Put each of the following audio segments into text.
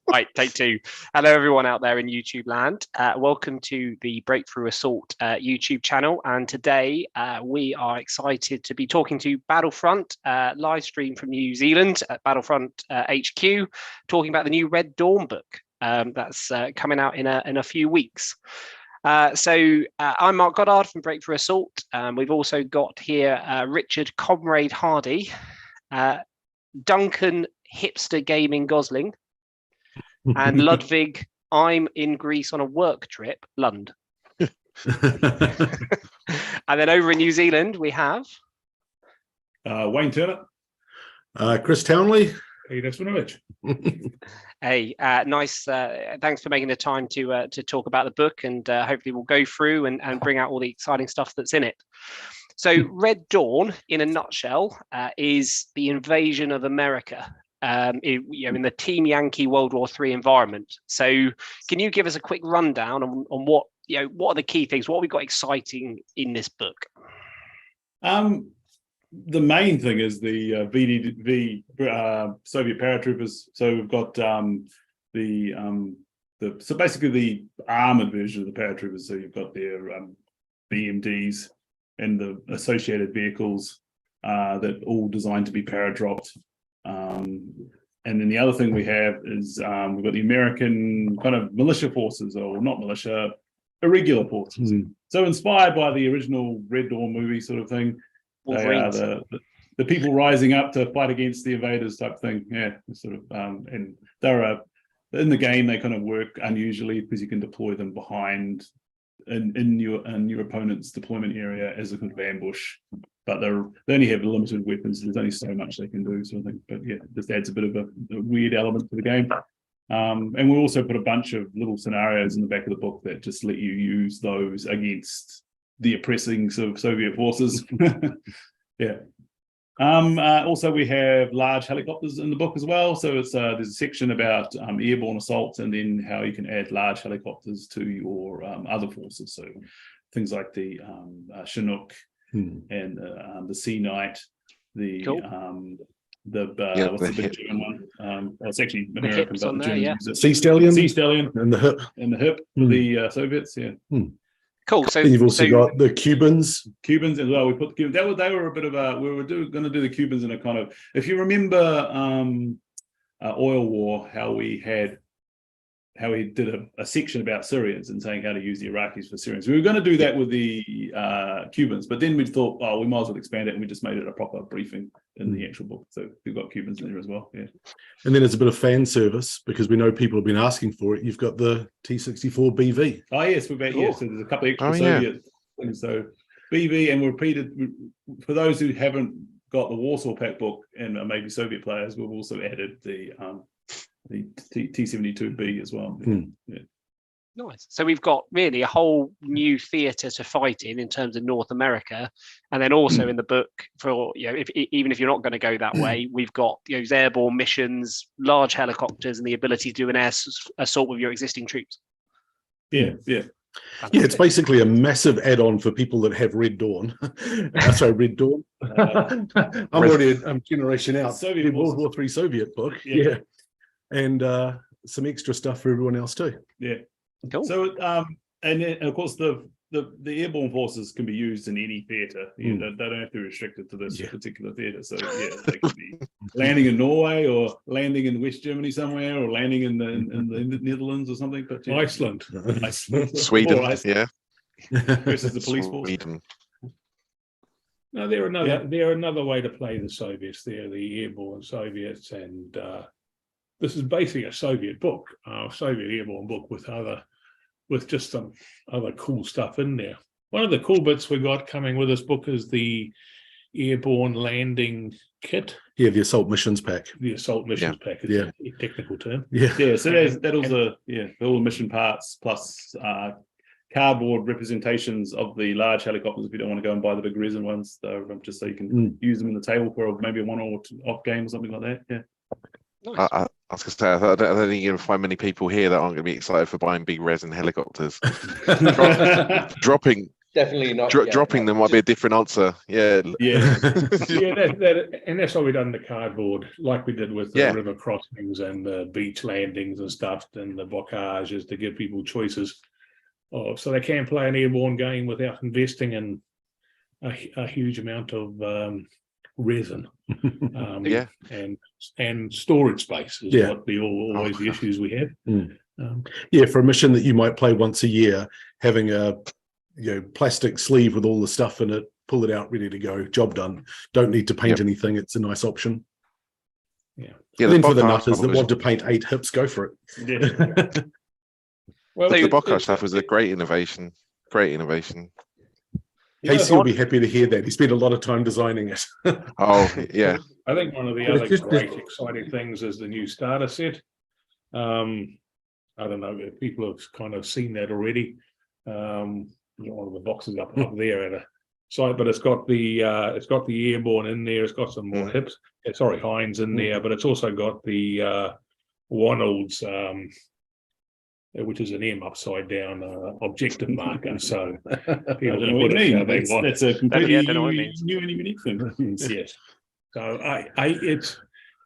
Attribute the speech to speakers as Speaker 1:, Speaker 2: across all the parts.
Speaker 1: Right, take two. Hello, everyone out there in YouTube land. Welcome to the Breakthrough Assault YouTube channel. And today we are excited to be talking to Battlefront, live stream from New Zealand at Battlefront HQ, talking about the new Red Dawn book that's coming out in a few weeks. I'm Mark Goddard from Breakthrough Assault. We've also got here Richard Comrade Hardy, Duncan Hipster Gaming Gosling, and Ludwig, I'm in Greece on a work trip, Lund. And then over in New Zealand, we have
Speaker 2: Wayne Turner,
Speaker 3: Chris Townley.
Speaker 1: Hey, nice. Thanks for making the time to talk about the book, and hopefully we'll go through and bring out all the exciting stuff that's in it. So, Red Dawn, in a nutshell, is the invasion of America. In the Team Yankee World War III environment. So, can you give us a quick rundown on what are the key things? What have we got exciting in this book?
Speaker 2: The main thing is the VDV Soviet paratroopers. So we've got so basically the armored version of the paratroopers. So you've got their BMDs and the associated vehicles that all designed to be paradropped. And then the other thing we have is we've got the American kind of militia forces, or not militia, irregular forces. So inspired by the original Red Dawn movie sort of thing. They are the people rising up to fight against the invaders type thing. Yeah, sort of. And they're in the game. They kind of work unusually because you can deploy them behind in your opponent's deployment area as a kind of ambush. But they only have limited weapons. There's only so much they can do, sort of thing. But yeah, it just adds a bit of a weird element to the game. And we also put a bunch of little scenarios in the back of the book that just let you use those against the oppressing sort of Soviet forces. Yeah. Also, we have large helicopters in the book as well. So it's there's a section about airborne assaults, and then how you can add large helicopters to your other forces. So things like the Chinook and the Sea Knight, the
Speaker 1: Cool.
Speaker 2: What's the big German one? It's actually American, but the Germans use it.
Speaker 3: Sea Stallion.
Speaker 2: Sea Stallion
Speaker 3: And the hip.
Speaker 2: The Soviets, yeah.
Speaker 1: Cool. So
Speaker 3: and you've also got the Cubans.
Speaker 2: Cubans as well. We put the Cubans. They were a bit of a. We were going to do the Cubans in a kind of. If you remember, Oil War, how we did a section about Syrians and saying how to use the Iraqis for Syrians. We were going to do that with the Cubans, but then we thought, we might as well expand it, and we just made it a proper briefing in the actual book. So we've got Cubans in there as well. Yeah. And
Speaker 3: then it's a bit of fan service because we know people have been asking for it. You've got the T-64 BV.
Speaker 2: Oh yes, we've got So there's a couple of extra Soviet things. So BV, and we repeated for those who haven't got the Warsaw Pact book and maybe Soviet players, we've also added the T-72B as well. Yeah.
Speaker 1: Nice. So we've got really a whole new theatre to fight in terms of North America, and then also in the book, for even if you're not going to go that way, we've got those airborne missions, large helicopters, and the ability to do an air assault with your existing troops.
Speaker 2: Yeah.
Speaker 3: Yeah, it's basically a massive add-on for people that have Red Dawn. Sorry, Red Dawn. I'm already a generation out.
Speaker 2: Soviet
Speaker 3: World War III Soviet book. Yeah. And some extra stuff for everyone else too.
Speaker 2: Yeah.
Speaker 1: Cool.
Speaker 2: So and then, of course the airborne forces can be used in any theatre. They don't have to be restricted to this particular theatre. So yeah, they could be landing in Norway, or landing in West Germany somewhere, or landing in the Netherlands or something. But
Speaker 4: Iceland.
Speaker 5: Sweden,
Speaker 2: versus the police force.
Speaker 5: Sweden.
Speaker 4: No, they're another way to play the Soviets. They're the airborne Soviets, and this is basically a Soviet book, Soviet airborne book with just some other cool stuff in there. One of the cool bits we got coming with this book is the airborne landing kit.
Speaker 3: Yeah, the assault missions pack.
Speaker 4: The assault missions pack is a technical term.
Speaker 3: Yeah.
Speaker 2: So that also all the mission parts plus cardboard representations of the large helicopters. If you don't want to go and buy the big resin ones, just so you can use them in the table for maybe a one or two off game or something like that. Yeah.
Speaker 5: Nice. I was going to say, I don't think you're going to find many people here that aren't going to be excited for buying big resin helicopters. dropping
Speaker 6: definitely not.
Speaker 5: Dropping them might be a different answer. Yeah.
Speaker 2: Yeah.
Speaker 4: And that's why we done the cardboard, like we did with the river crossings and the beach landings and stuff, and the bocages, to give people choices so they can play an airborne game without investing in a huge amount of resin. And storage space is what always the issues we have.
Speaker 3: For a mission that you might play once a year, having a plastic sleeve with all the stuff in it, pull it out, ready to go, job done. Don't need to paint anything. It's a nice option. And then for the nutters that want to paint 8 hips, go for it.
Speaker 5: Well, the bocage stuff was a great innovation.
Speaker 3: Casey will be happy to hear that. He spent a lot of time designing it.
Speaker 4: I think one of the other great exciting things is the new starter set. I don't know if people have kind of seen that already. One of the boxes up there at a site, but it's got the airborne in there. It's got some more hips. Hinds in there, but it's also got the Wonald's, which is an M upside down objective marker. So people can put it how they want.
Speaker 2: That's a completely new and unique thing.
Speaker 4: Yes. So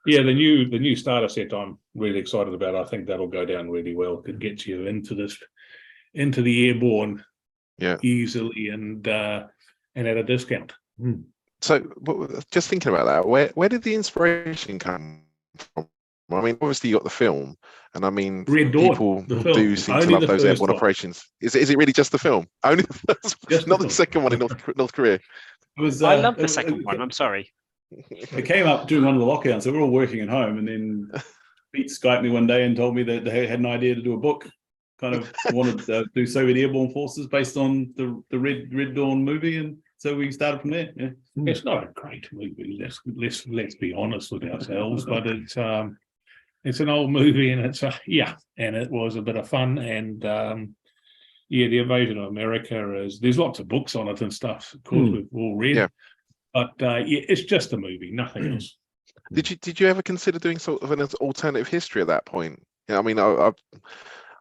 Speaker 4: the new starter set I'm really excited about. I think that'll go down really well. Could get you into the airborne easily and at a discount.
Speaker 5: So just thinking about that, where did the inspiration come from? I mean, obviously you got the film, and I mean,
Speaker 4: Red Dawn,
Speaker 5: people do seem to love those airborne operations. Is it really just the film? Only the first, not the second one in North Korea.
Speaker 1: I love the second one. I'm sorry.
Speaker 2: It came up during one of the lockdowns, so we're all working at home, and then Pete Skyped me one day and told me that they had an idea to do a book. Kind of wanted to do Soviet airborne forces based on the Red Dawn movie, and so we started from there. Yeah.
Speaker 4: It's not a great movie. Let's be honest with ourselves, but it's an old movie, and and it was a bit of fun. And the Invasion of America there's lots of books on it and stuff. Of course, we've all read, but it's just a movie, nothing else.
Speaker 5: Did you ever consider doing sort of an alternative history at that point? I mean, I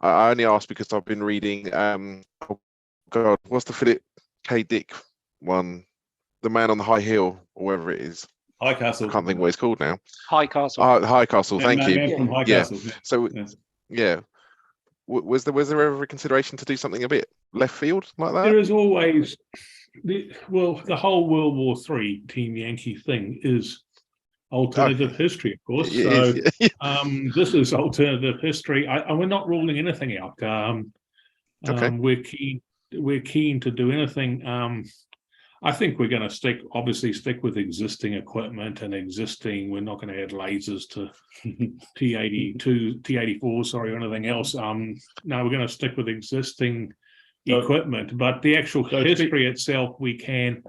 Speaker 5: only asked because I've been reading. What's the Philip K. Dick one? The Man on the High Hill, or whatever it is.
Speaker 2: High Castle.
Speaker 5: I can't think what it's called now.
Speaker 1: High Castle.
Speaker 5: High Castle. Thank you.
Speaker 2: From High Castle.
Speaker 5: So was there ever a consideration to do something a bit left field like that?
Speaker 4: There is always the whole World War III Team Yankee thing is alternative history, of course. So this is alternative history. We're not ruling anything out. We're keen to do anything. I think we're going to stick with existing equipment and we're not going to add lasers to T-84, or anything else. No, we're going to stick with existing equipment, but the actual history itself, we can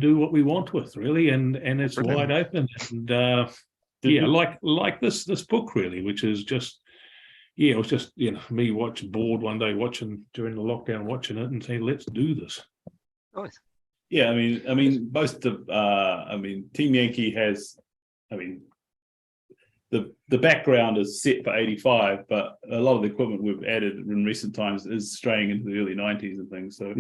Speaker 4: do what we want with, really, and it's wide open. And like this book, really, which is just it was just me bored one day during the lockdown, watching it and saying, let's do this.
Speaker 1: Nice.
Speaker 2: Yeah, I mean, most of Team Yankee has, the background is set for 85, but a lot of the equipment we've added in recent times is straying into the early 90s and things. So,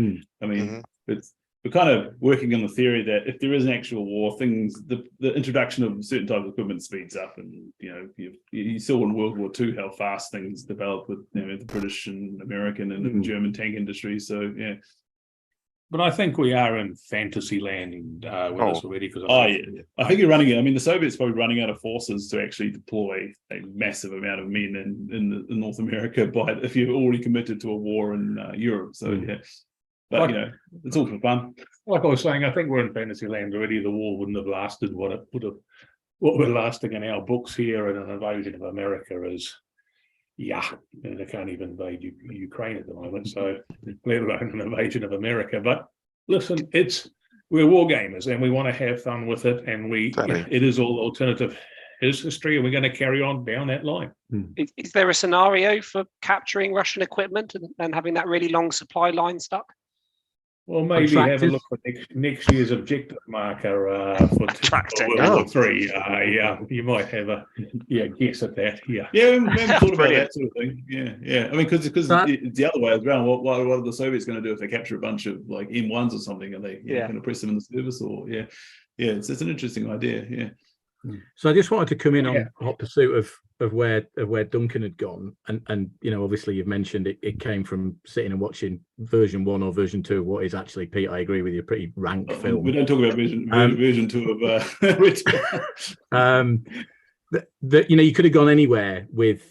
Speaker 2: we're kind of working on the theory that if there is an actual war, the introduction of certain types of equipment speeds up, and you saw in World War II how fast things developed with the British and American and German tank industry. So
Speaker 4: But I think we are in fantasy land with this already.
Speaker 2: I think you're running it. I mean, the Soviets probably running out of forces to actually deploy a massive amount of men in North America, but if you're already committed to a war in Europe, but it's all for fun.
Speaker 4: Like I was saying, I think we're in fantasy land already. The war wouldn't have lasted what we're lasting in our books here, and an invasion of America is. They can't even invade Ukraine at the moment, so let alone an invasion of America. But listen, we're war gamers, and we want to have fun with it, and it is all alternative history, and we're going to carry on down that line.
Speaker 1: Is there a scenario for capturing Russian equipment and having that really long supply line stuck?
Speaker 4: Well, maybe have a
Speaker 3: Contractors.
Speaker 4: look for next year's objective marker for
Speaker 1: Attracting.
Speaker 4: World War III. Yeah, you might have a guess at that. Yeah,
Speaker 2: Yeah, we haven't thought about
Speaker 1: Brilliant.
Speaker 2: that sort of thing. Yeah. I mean, because it's the other way around. What are the Soviets going to do if they capture a bunch of like M1s or something? Are they going to press them in the service? Or it's an interesting idea. Yeah.
Speaker 6: So I just wanted to come in on hot pursuit of where Duncan had gone, and obviously you've mentioned it came from sitting and watching version 1 or version 2 of what is actually, Pete, I agree with you, a pretty rank film.
Speaker 2: We don't talk about version 2 of
Speaker 6: you could have gone anywhere with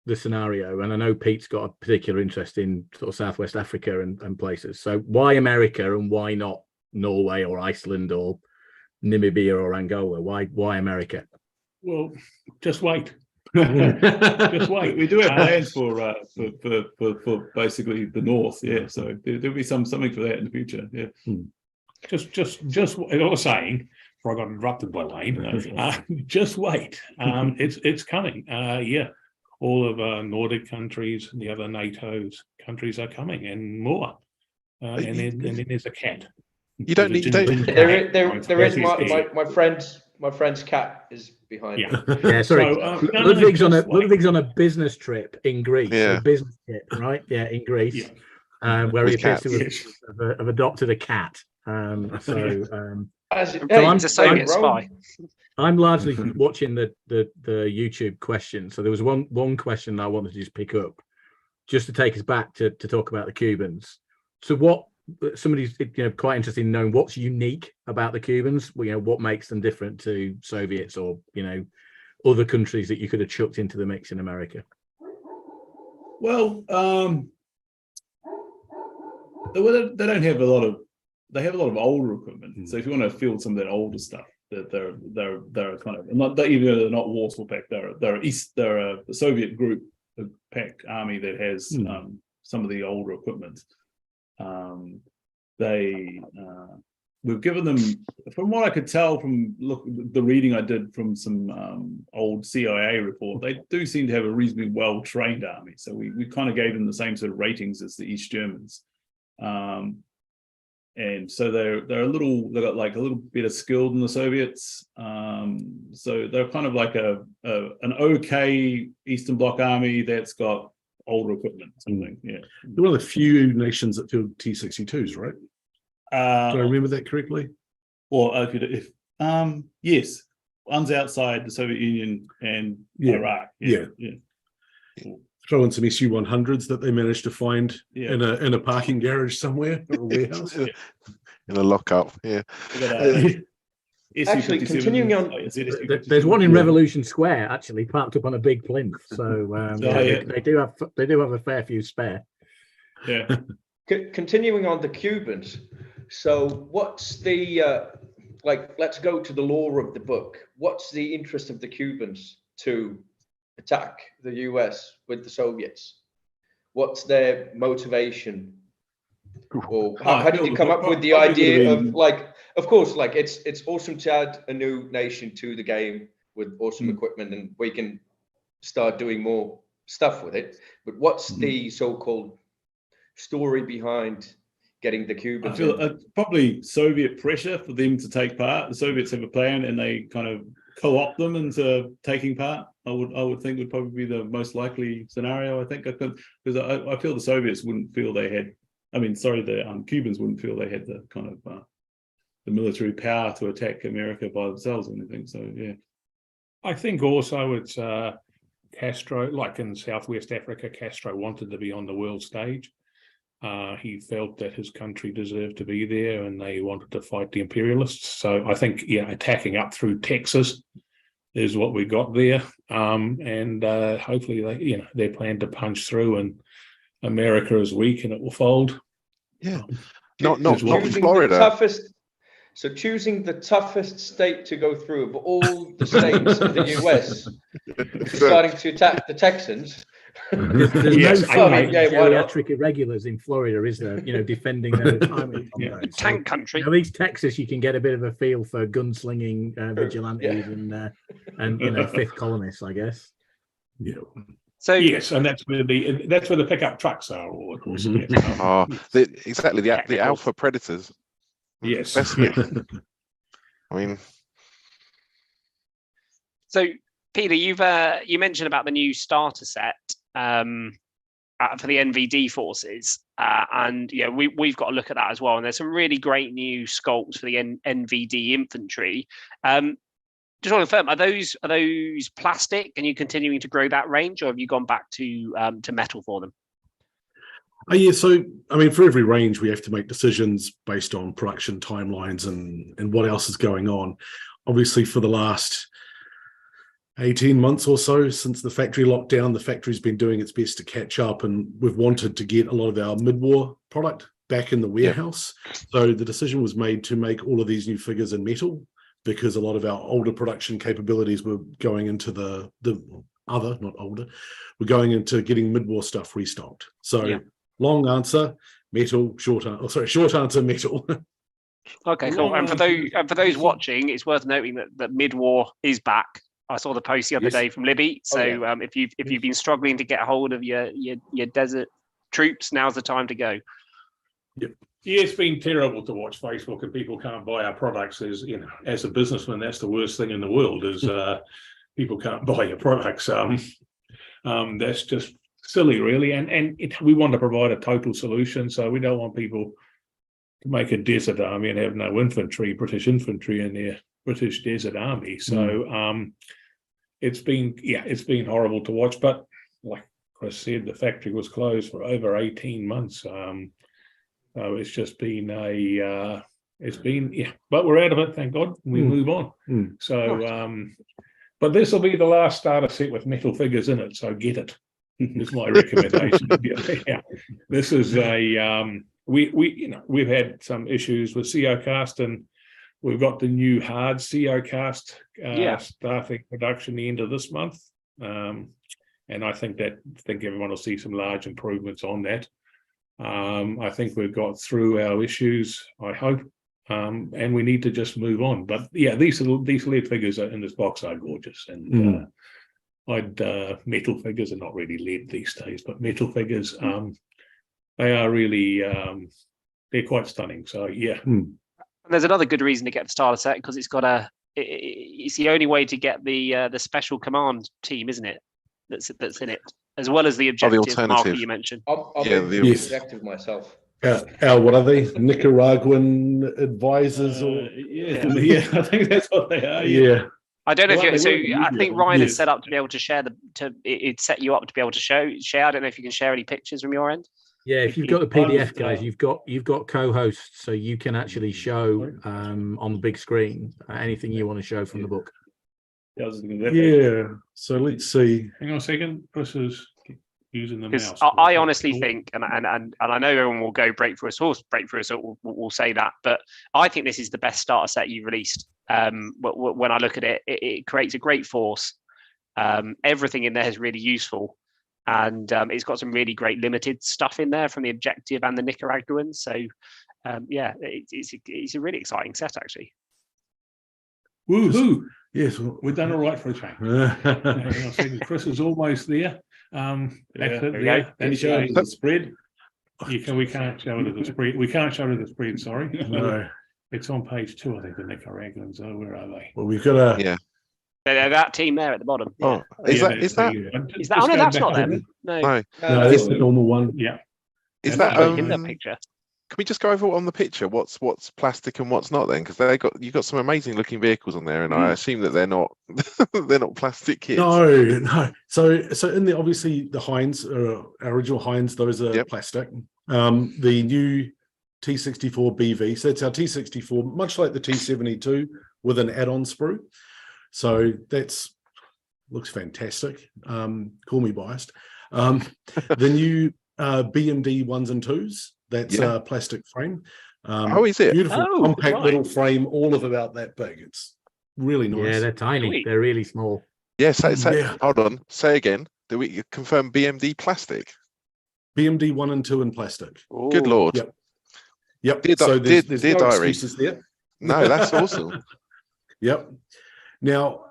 Speaker 6: the scenario, and I know Pete's got a particular interest in sort of Southwest Africa and places. So why America and why not Norway or Iceland or Namibia or Angola? Why America?
Speaker 4: Well, just wait. Just wait.
Speaker 2: We do have plans for basically the north. Yeah, so there'll be something for that in the future. Yeah.
Speaker 4: Just what I was saying before I got interrupted by Lane. Just wait. It's coming. All of Nordic countries, the other NATO countries are coming, and more. And then there's a cat.
Speaker 5: You don't need.
Speaker 7: There is my friend's cat is behind.
Speaker 6: Yeah, sorry. Ludwig's on a business trip in Greece.
Speaker 5: Yeah.
Speaker 6: A business trip, right? Yeah, in Greece, where he appears to have adopted a cat. I'm
Speaker 1: It's a Soviet spy.
Speaker 6: I'm largely watching the YouTube questions. So there was one question that I wanted to just pick up, just to take us back to talk about the Cubans. So somebody's quite interested in knowing what's unique about the Cubans. What makes them different to Soviets or other countries that you could have chucked into the mix in America.
Speaker 2: Well, they don't have a lot of. They have a lot of older equipment. So if you want to field some of that older stuff, that they're kind of not even though they're not Warsaw Pact. They're a Soviet group, a Pact army that has some of the older equipment. We've given them, from what I could tell from the reading I did from some old CIA report, they do seem to have a reasonably well-trained army. So we kind of gave them the same sort of ratings as the East Germans. And so they've got like a little bit of skill than the Soviets. So they're kind of like an okay Eastern Bloc army that's got older equipment, something. Yeah.
Speaker 3: They're one of the few nations that field T-62s, right? Do I remember that correctly?
Speaker 2: Or yes, one's outside the Soviet Union and Iraq. Yeah.
Speaker 3: Throw in some SU-100s that they managed to find in a parking garage somewhere or a warehouse.
Speaker 5: In a lockup. Yeah.
Speaker 7: Actually, continuing on,
Speaker 6: there's one in Revolution Square actually parked up on a big plinth. So they do have a fair few spare.
Speaker 2: Yeah.
Speaker 7: Continuing on the Cubans. So what's the let's go to the lore of the book. What's the interest of the Cubans to attack the US with the Soviets? What's their motivation? Or how did you come up with the idea of of course, it's awesome to add a new nation to the game with awesome equipment, and we can start doing more stuff with it. But what's the so-called story behind getting the Cubans?
Speaker 2: I feel probably Soviet pressure for them to take part. The Soviets have a plan, and they kind of co-opt them into taking part. I would think would probably be the most likely scenario. I think because I feel the Soviets wouldn't feel they had. The Cubans wouldn't feel they had the kind of the military power to attack America by themselves or anything. So yeah,
Speaker 4: I think also it's Castro, like in Southwest Africa, Castro wanted to be on the world stage. He felt that his country deserved to be there, and they wanted to fight the imperialists. So I think attacking up through Texas is what we got there, and hopefully they plan to punch through, and America is weak and it will fold.
Speaker 5: Yeah, not Florida.
Speaker 7: Choosing the toughest state to go through of all the states of the US, starting to attack the Texans.
Speaker 6: There's no geriatric irregulars in Florida, is there? Defending their retirement.
Speaker 1: Tank country.
Speaker 6: At least Texas, you can get a bit of a feel for gunslinging vigilantes and fifth colonists, I guess.
Speaker 3: Yeah.
Speaker 1: So
Speaker 4: Yes, and that's where the pickup trucks are, all of course.
Speaker 3: Mhm.
Speaker 4: Yes.
Speaker 5: Oh, exactly the
Speaker 1: Technical.
Speaker 5: alpha predators.
Speaker 4: Yes.
Speaker 5: Best
Speaker 4: Yeah.
Speaker 5: I mean,
Speaker 1: So, Peter, you mentioned about the new starter set for the NVD forces, and yeah, we've got to look at that as well. And there's some really great new sculpts for the NVD infantry. Just want to confirm, are those plastic? And you continuing to grow that range, or have you gone back to metal for them?
Speaker 3: Yeah, so I mean, for every range, we have to make decisions based on production timelines and what else is going on. Obviously, for the last 18 months or so since the factory lockdown, the factory's been doing its best to catch up, and we've wanted to get a lot of our mid-war product back in the warehouse. So the decision was made to make all of these new figures in metal, because a lot of our older production capabilities were going into we're going into getting mid-war stuff restocked. So long answer, metal, short answer, metal.
Speaker 1: Okay, cool. And for those watching, it's worth noting that mid-war is back. I saw the post the other day from Libby. So if you've been struggling to get hold of your desert troops, now's the time to go.
Speaker 3: Yep.
Speaker 4: Yeah, it's been terrible to watch Facebook and people can't buy our products. As a businessman, that's the worst thing in the world is people can't buy your products. That's just silly, really. And we want to provide a total solution, so we don't want people to make a desert army and have no infantry, British infantry in their British desert army. So it's been horrible to watch. But like Chris said, the factory was closed for over 18 months. So it's just been but we're out of it, thank God. We move on. So but this will be the last starter set with metal figures in it, so get it. Is my recommendation. This is we've had some issues with CO cast, and we've got the new hard CO cast starting production the end of this month. And I think everyone will see some large improvements on that. I think we've got through our issues, I hope, and we need to just move on. But yeah, these lead figures in this box are gorgeous, and metal figures are not really lead these days, but metal figures, they are really they're quite stunning. So yeah.
Speaker 1: And there's another good reason to get the starter set, because it's the only way to get the special command team, isn't it? That's in it, as well as the objective marker you mentioned.
Speaker 7: the objective myself.
Speaker 3: What are they? Nicaraguan advisors?
Speaker 4: I think that's what they are.
Speaker 3: Yeah.
Speaker 1: I don't know I think Ryan is set up to be able to share it set you up to be able to share. I don't know if you can share any pictures from your end.
Speaker 6: Yeah, if you've got the PDF, guys, you've got co-hosts, so you can actually show on the big screen anything you want to show from the book.
Speaker 3: Yeah. So let's see.
Speaker 4: Hang on a second. Chris is using the mouse.
Speaker 1: I honestly think, and I know everyone will go breakthrough assault will say that, but I think this is the best starter set you've released. When I look at it, it creates a great force. Everything in there is really useful, and it's got some really great limited stuff in there from the objective and the Nicaraguans. So it's a really exciting set, actually.
Speaker 4: Woohoo!
Speaker 3: Yes,
Speaker 4: we've done all right for a change. Chris is almost there. That's it there. That's the spread. We can't show it as a spread. We can't show it as a spread. Sorry.
Speaker 3: No.
Speaker 4: It's on page 2, I think. The Nicaraguans. Oh, where are they?
Speaker 3: Well, we've got
Speaker 1: They're that team there at the bottom.
Speaker 5: Oh, is that?
Speaker 1: Oh no, that's not them. No,
Speaker 3: that's the normal one.
Speaker 4: Yeah.
Speaker 5: Is that
Speaker 1: in that picture?
Speaker 5: Can we just go over on the picture what's plastic and what's not then? Because you've got some amazing looking vehicles on there, and I assume that they're not they're not plastic kits.
Speaker 3: No. So in the obviously the Heinz, original Heinz, those are plastic. The new T64 BV, so it's our T64, much like the T72 with an add-on sprue. So looks fantastic. Call me biased. The new BMD 1s and 2s. That's a plastic frame.
Speaker 5: Is it?
Speaker 3: Beautiful, compact little frame, all of about that big. It's really nice.
Speaker 6: Yeah, they're tiny.
Speaker 1: Sweet.
Speaker 6: They're really small.
Speaker 5: Yes. Hold on. Say again. Do we confirm BMD plastic?
Speaker 3: BMD 1 and 2 in plastic.
Speaker 1: Ooh.
Speaker 5: Good Lord.
Speaker 3: Yep.
Speaker 5: Dear
Speaker 3: so there's no
Speaker 5: diary.
Speaker 3: excuses there.
Speaker 5: No, that's awesome.
Speaker 3: Yep. Now,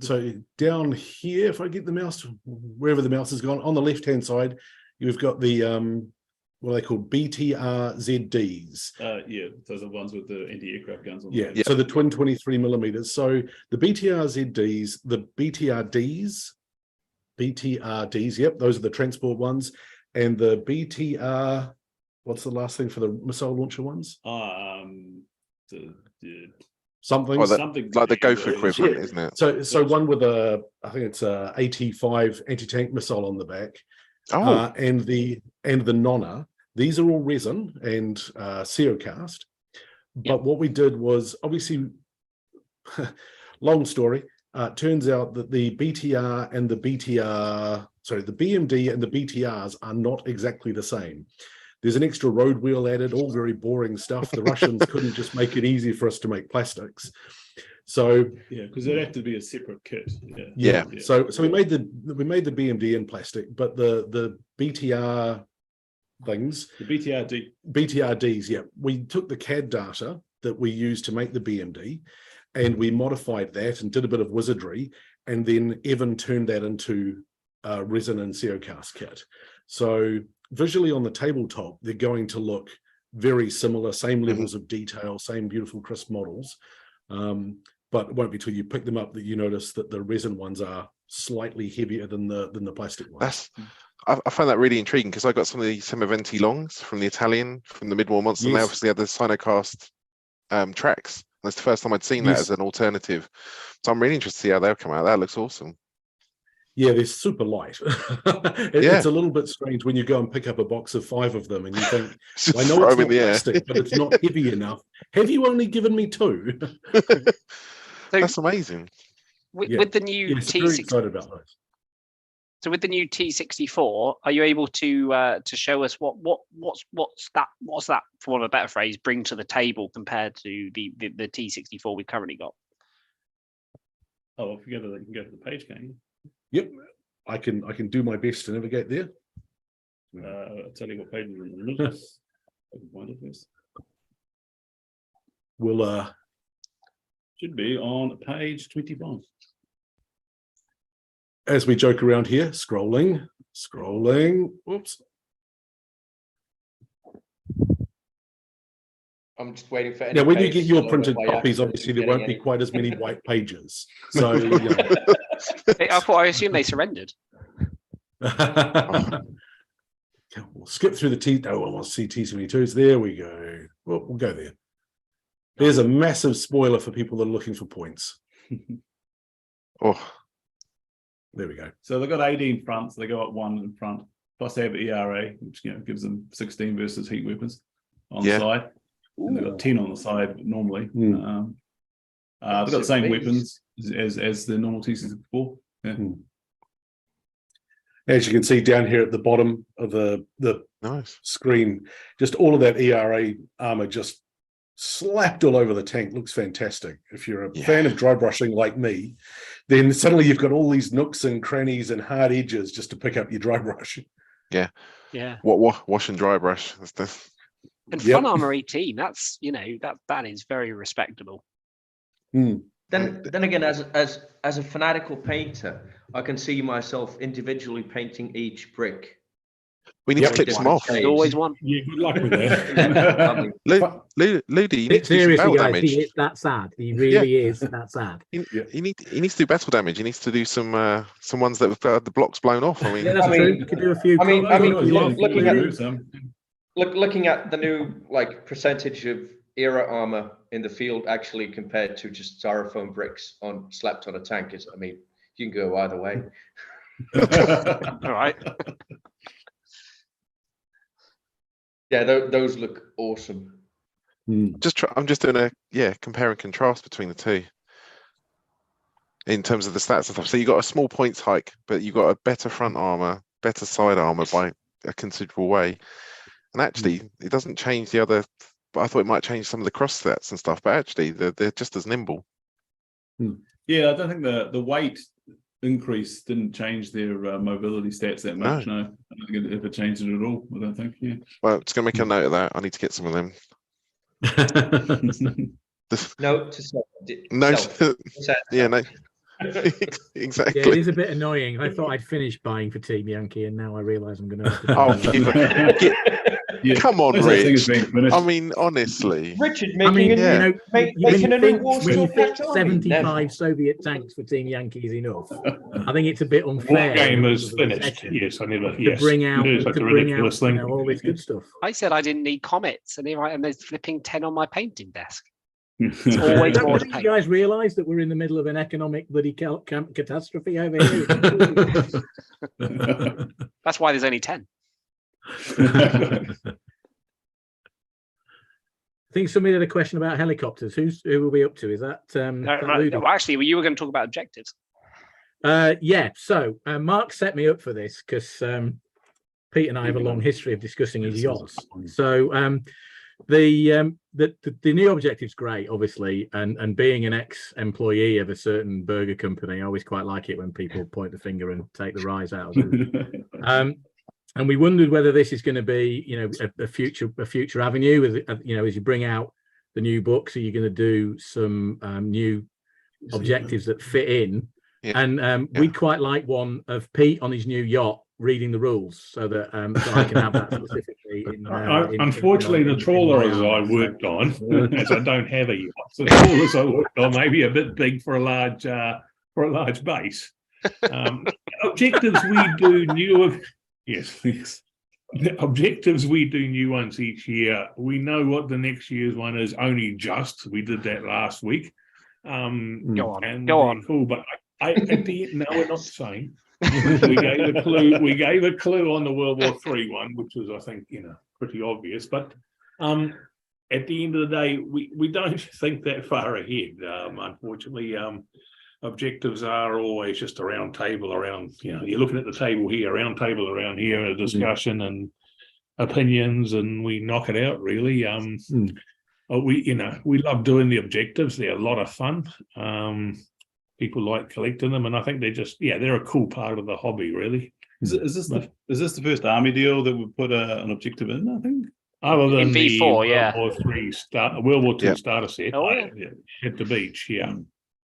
Speaker 3: so down here, if I get the mouse, wherever the mouse has gone, on the left-hand side, you've got the, what are they called? BTR-ZDs.
Speaker 2: Yeah, those are the ones with the anti-aircraft guns on
Speaker 3: Yeah,
Speaker 2: them.
Speaker 3: so the twin 23 millimeters. So the BTR-ZDs, the BTRDs, yep, those are the transport ones. And the BTR, what's the last thing for the missile launcher ones? Something,
Speaker 2: something
Speaker 5: like the Gopher
Speaker 2: equivalent,
Speaker 5: equivalent, isn't it?
Speaker 3: So one with I think it's a AT-5 anti-tank missile on the back.
Speaker 5: Oh,
Speaker 3: And the Nonna, these are all resin and Ceocast. But what we did was, obviously, long story, turns out that the BTR and the BTR, sorry, the BMD and the BTRs are not exactly the same. There's an extra road wheel added, all very boring stuff. The Russians couldn't just make it easy for us to make plastics. So
Speaker 2: yeah, because it'd have to be a separate kit.
Speaker 3: Yeah. So we made the BMD in plastic, but the BTR things,
Speaker 2: the
Speaker 3: BTRDs, yeah, we took the CAD data that we used to make the BMD, and we modified that and did a bit of wizardry, and then Evan turned that into resin and Ceocast kit. So visually on the tabletop, they're going to look very similar, same levels of detail, same beautiful crisp models. But it won't be till you pick them up that you notice that the resin ones are slightly heavier than the plastic ones.
Speaker 5: I find that really intriguing, because I got some of the Semaventi longs from the Italian, from the mid-war monster, and they obviously had the Sinocast tracks. That's the first time I'd seen that as an alternative. So I'm really interested to see how they'll come out. That looks awesome.
Speaker 3: Yeah, they're super light. It's a little bit strange when you go and pick up a box of 5 of them and you think, I know it's not plastic, but it's not heavy enough. Have you only given me 2?
Speaker 5: That's amazing.
Speaker 1: With the new T64,
Speaker 3: very excited about those.
Speaker 1: So with the new T64, are you able to show us what's that, for want of a better phrase, bring to the table compared to the T64 we've currently got?
Speaker 2: Oh, if you go to you can go to the page, can you?
Speaker 3: Yep, I can do my best to navigate there.
Speaker 2: I'll tell you what page we're in. I can find it first.
Speaker 3: We'll
Speaker 2: should be on page 25.
Speaker 3: As we joke around here, scrolling. Whoops.
Speaker 7: I'm just waiting for.
Speaker 3: Now, when you get your printed copies, obviously there won't be quite as many white pages. So, you know.
Speaker 1: I assume they surrendered.
Speaker 3: We'll skip through the T. Oh, I want to see T72s. There we go. Well, we'll go there. There's a massive spoiler for people that are looking for points.
Speaker 5: Oh,
Speaker 3: there we go.
Speaker 2: So they've got 18 fronts. They go up 1 in front. Plus they have ERA, which gives them 16 versus heat weapons on the side. And they've got 10 on the side normally. They've got the same weapons as the normal T64. Yeah.
Speaker 3: As you can see down here at the bottom of the screen, just all of that ERA armor just slapped all over the tank. Looks fantastic. If you're a fan of dry brushing like me, then suddenly you've got all these nooks and crannies and hard edges just to pick up your dry brush.
Speaker 5: Yeah. Wash and dry brush.
Speaker 1: And Front Armor 18, that's that is very respectable.
Speaker 7: Then again, as a fanatical painter, I can see myself individually painting each brick.
Speaker 5: We need to clip some off.
Speaker 1: There's always one.
Speaker 4: Yeah, good luck with that.
Speaker 5: Ludi, you need to do some battle damage.
Speaker 6: He is that sad. He really is that sad.
Speaker 5: He needs to do battle damage. He needs to do some ones that have got the blocks blown off. I mean,
Speaker 6: that's true. You could do a few.
Speaker 7: Looking at the new percentage of era armor in the field actually compared to just styrofoam bricks slapped on a tank is, you can go either way.
Speaker 1: All right.
Speaker 7: Yeah, those look awesome.
Speaker 5: I'm just doing a compare and contrast between the two in terms of the stats and stuff. So you got a small points hike, but you got a better front armor, better side armor by a considerable way. And actually, it doesn't change the other. But I thought it might change some of the cross stats and stuff. But actually, they're just as nimble.
Speaker 2: Yeah, I don't think the weight increase didn't change their mobility stats that much. No, I don't think it ever changed it at all. I don't think. Yeah.
Speaker 5: Well, it's going to make a note of that. I need to get some of them.
Speaker 7: Note to self.
Speaker 5: No,
Speaker 7: self.
Speaker 5: yeah, no, exactly.
Speaker 6: Yeah, it is a bit annoying. I thought I'd finished buying for Team Yankee, and now I realise I'm going to have to.
Speaker 5: Come on,
Speaker 2: Where's that thing
Speaker 5: Rich.
Speaker 2: being finished?
Speaker 5: I mean, honestly.
Speaker 7: Richard
Speaker 6: I mean,
Speaker 7: making
Speaker 5: yeah.
Speaker 6: you know,
Speaker 7: making a new war
Speaker 6: when you
Speaker 7: still
Speaker 6: think
Speaker 7: packed army.
Speaker 6: 75 Soviet tanks for Team Yankee is enough, I think it's a bit unfair.
Speaker 4: What game
Speaker 6: in
Speaker 4: is
Speaker 6: terms of the
Speaker 4: finished?
Speaker 6: session
Speaker 4: Yes, I never.
Speaker 6: to
Speaker 4: Yes,
Speaker 6: bring out
Speaker 4: it is such a ridiculous thing.
Speaker 6: all this good stuff.
Speaker 1: I said I didn't need comets, and here I am. There's flipping 10 on my painting desk.
Speaker 2: It's
Speaker 1: always more to
Speaker 6: Do you
Speaker 1: paint.
Speaker 6: guys realise that we're in the middle of an economic bloody catastrophe over here?
Speaker 1: That's why there's only 10.
Speaker 6: I think somebody had a question about helicopters. Who are we up to? Is that,
Speaker 1: Well, actually, you were going to talk about objectives.
Speaker 6: yeah. So Mark set me up for this because Pete and I have a long history of discussing his yachts. So the new objective's great, obviously, and being an ex-employee of a certain burger company, I always quite like it when people point the finger and take the rise out of it. And we wondered whether this is going to be, you know, a future avenue. You know, as you bring out the new books, are you going to do some new objectives that fit in?
Speaker 5: Yeah.
Speaker 6: And we'd quite like one of Pete on his new yacht reading the rules, so that so I can have that specifically.
Speaker 4: Unfortunately, the trawlers I worked on, as I don't have a yacht, the trawlers I worked on may be a bit big for a large base. Objectives we do new. Yes. The objectives we do new ones each year. We know what the next year's one is. Only just we did that last week.
Speaker 1: Go on.
Speaker 4: And
Speaker 1: Go on.
Speaker 4: Cool, but no, we're not the same. We gave a clue. We gave a clue on the World War III one, which was, I think, you know, pretty obvious. But at the end of the day, we don't think that far ahead. Unfortunately, objectives are always just a round table around. You know, you're looking at the table here, a round table around here, a discussion and opinions, and we knock it out. Really, we love doing the objectives. They're a lot of fun. People like collecting them, and I think they're a cool part of the hobby, really.
Speaker 2: Is this the first army deal that would put an objective in? I think.
Speaker 4: Other than
Speaker 1: In V4,
Speaker 4: the World War II starter set at the beach,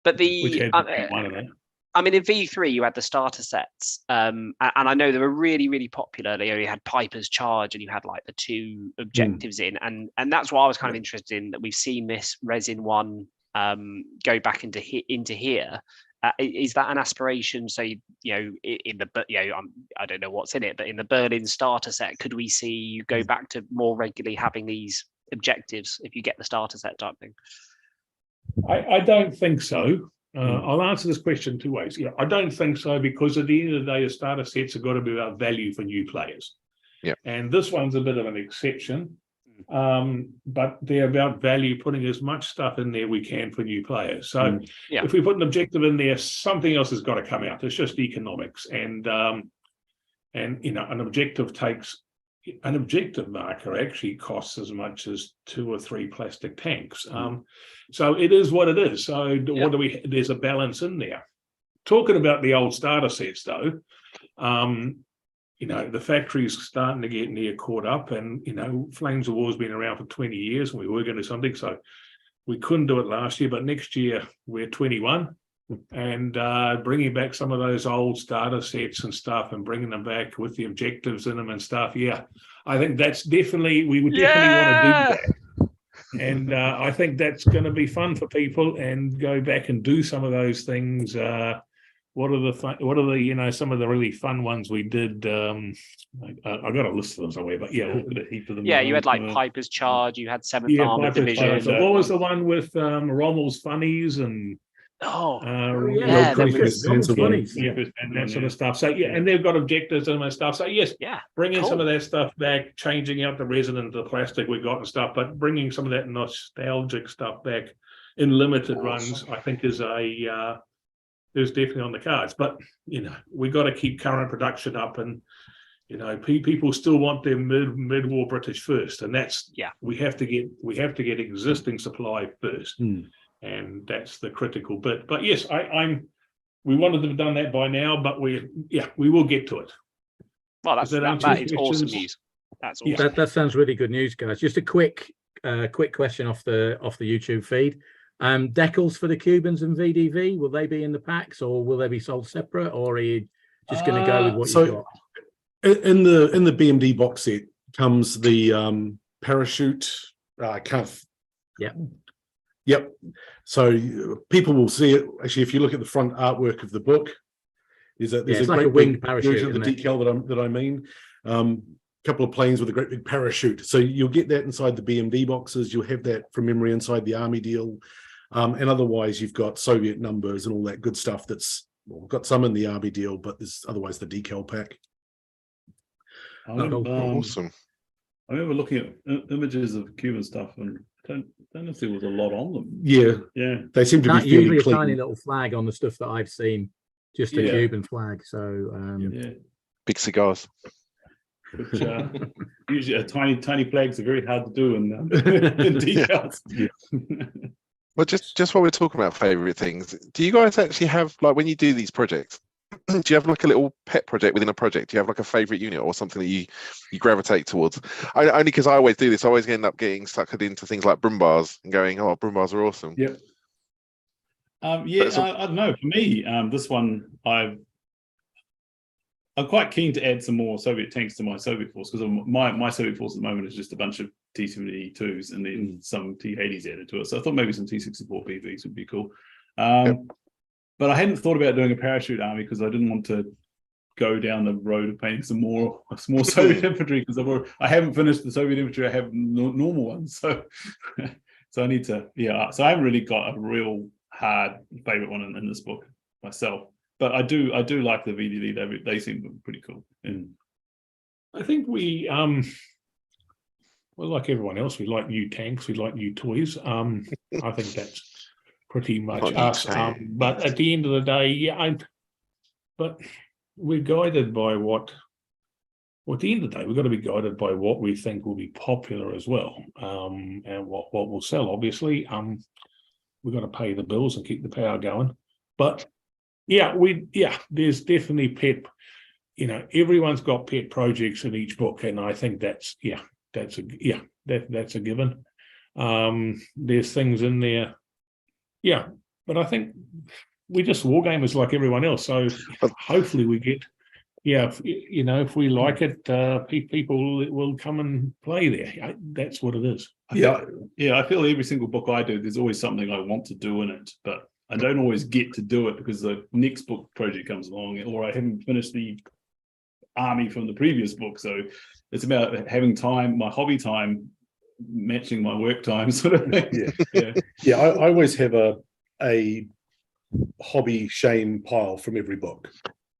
Speaker 1: But
Speaker 4: which had one of them.
Speaker 1: I mean, in V3, you had the starter sets, and I know they were really, really popular. You had Piper's Charge, and you had like the 2 objectives in, and that's why I was kind of interested in that. We've seen this Resin 1 go back into here. Is that an aspiration? So I don't know what's in it, but in the Berlin starter set, could we see you go back to more regularly having these objectives if you get the starter set type thing?
Speaker 4: I don't think so. I'll answer this question 2 ways. Yeah, I don't think so, because at the end of the day, the starter sets have got to be about value for new players.
Speaker 5: Yeah.
Speaker 4: And this one's a bit of an exception, but they're about value, putting as much stuff in there we can for new players. So if we put an objective in there, something else has got to come out. It's just economics, and you know, an objective marker actually costs as much as 2 or 3 plastic tanks. So it is what it is. So what do we? There's a balance in there. Talking about the old starter sets, though, you know, the factory's starting to get near caught up, and you know, Flames of War's been around for 20 years, and we were going to do something, so we couldn't do it last year. But next year we're 21, and bringing back some of those old starter sets and stuff, and bringing them back with the objectives in them and stuff. Yeah, I think that's definitely, we would definitely want to do that. And I think that's going to be fun for people, and go back and do some of those things. What are the you know, some of the really fun ones we did? I got a list of them somewhere, but yeah, a heap of them.
Speaker 1: Yeah, you had like Piper's Charge, you had 7th Armored Division.
Speaker 4: So what was the one with Rommel's Funnies and
Speaker 6: Funnies.
Speaker 4: And that sort of stuff. So yeah, and they've got objectives and that stuff. So yes, bringing some of that stuff back, changing out the resin and the plastic we got and stuff, but bringing some of that nostalgic stuff back in limited runs, I think is definitely on the cards. But you know, we got to keep current production up, and you know, people still want their mid-war British first, and that's we have to get existing supply first. And that's the critical bit. But yes, we wanted to have done that by now, but we will get to it.
Speaker 1: Well, that is awesome news. That's awesome.
Speaker 6: That sounds really good news, guys. Just a quick quick question off the YouTube feed. Decals for the Cubans and VDV, will they be in the packs, or will they be sold separate, or are you just going to go with what you've got?
Speaker 3: In the BMD box set comes the parachute cuff. Yep. So people will see it. Actually, if you look at the front artwork of the book, there's a
Speaker 6: like
Speaker 3: great
Speaker 6: a winged
Speaker 3: big
Speaker 6: parachute
Speaker 3: version of the decal that I mean. Couple of planes with a great big parachute. So you'll get that inside the BMD boxes. You'll have that from memory inside the Army deal. And otherwise, you've got Soviet numbers and all that good stuff that's got some in the Army deal, but there's otherwise the decal pack.
Speaker 5: Awesome.
Speaker 2: I remember looking at images of Cuban stuff and don't know if there was a lot on them.
Speaker 3: Yeah. They seem to be fairly
Speaker 6: usually
Speaker 3: clean.
Speaker 6: a tiny little flag on the stuff that I've seen, just a Cuban flag. So
Speaker 5: big cigars.
Speaker 2: Which usually tiny flags are very hard to do in decals.
Speaker 5: Well, just while we're talking about favorite things, do you guys actually have, like, when you do these projects, do you have like a little pet project within a project? Do you have like a favorite unit or something that you gravitate towards? Only because I always do this. I always end up getting suckered into things like broom bars and going, oh, broom bars are awesome.
Speaker 2: Yep. I don't know. For me, this one, I'm quite keen to add some more Soviet tanks to my Soviet force, because my Soviet force at the moment is just a bunch of T-72s and then some T-80s added to it. So I thought maybe some T-64 BVs would be cool. But I hadn't thought about doing a parachute army because I didn't want to go down the road of painting some more Soviet infantry, because I haven't finished the Soviet infantry. I have normal ones, so I need to. So I haven't really got a real hard favorite one in this book myself. But I do like the VDD. They seem pretty cool. And
Speaker 4: I think we well, like everyone else, we like new tanks, we like new toys. I think that's pretty much us. But at the end of the day, but we're guided by what. Well, at the end of the day, we've got to be guided by what we think will be popular as well, and what will sell. Obviously, we've got to pay the bills and keep the power going. But there's definitely pet. Everyone's got pet projects in each book, and I think that's a given. There's things in there. But I think we're just wargamers like everyone else. So hopefully we get, if we like it, people will come and play there. That's what it is.
Speaker 2: I feel every single book I do, there's always something I want to do in it, but I don't always get to do it because the next book project comes along, or I haven't finished the army from the previous book. So it's about having time, my hobby time, matching my work time, sort of thing.
Speaker 3: I always have a hobby shame pile from every book.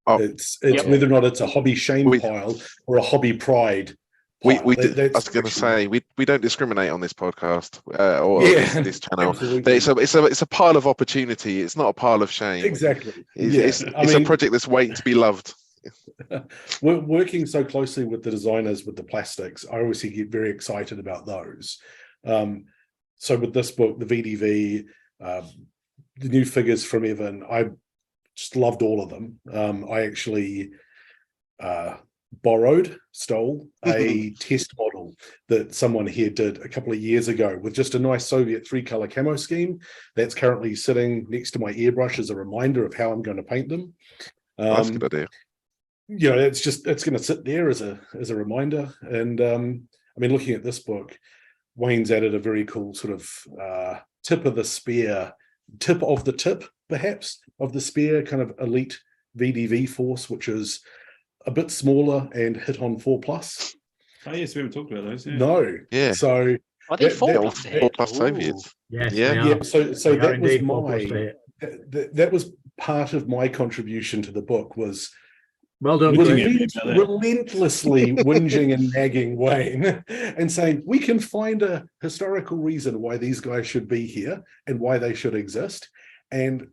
Speaker 3: It's whether or not it's a hobby shame pile or a hobby pride pile.
Speaker 5: I was going to say we don't discriminate on this podcast or this channel. It's a pile of opportunity. It's not a pile of shame.
Speaker 3: Exactly.
Speaker 5: It's a project that's waiting to be loved.
Speaker 3: We're working so closely with the designers with the plastics. I obviously get very excited about those. So with this book, the VDV, the new figures from Evan, I just loved all of them. I actually stole a test model that someone here did a couple of years ago with just a nice Soviet 3-color camo scheme. That's currently sitting next to my airbrush as a reminder of how I'm going to paint them.
Speaker 5: That's a good idea.
Speaker 3: It's going to sit there as a reminder. And looking at this book, Wayne's added a very cool sort of tip of the spear, tip of the tip, perhaps, of the spear kind of elite VDV force, which is a bit smaller and hit on 4+.
Speaker 2: Oh yes, we haven't talked about those.
Speaker 3: No.
Speaker 2: Yeah.
Speaker 3: So
Speaker 1: are they 4+?
Speaker 5: Soviets.
Speaker 6: Yes,
Speaker 3: yeah. So that was that was part of my contribution to the book was.
Speaker 6: Well done.
Speaker 3: Relentlessly whinging and nagging Wayne and saying, we can find a historical reason why these guys should be here and why they should exist. And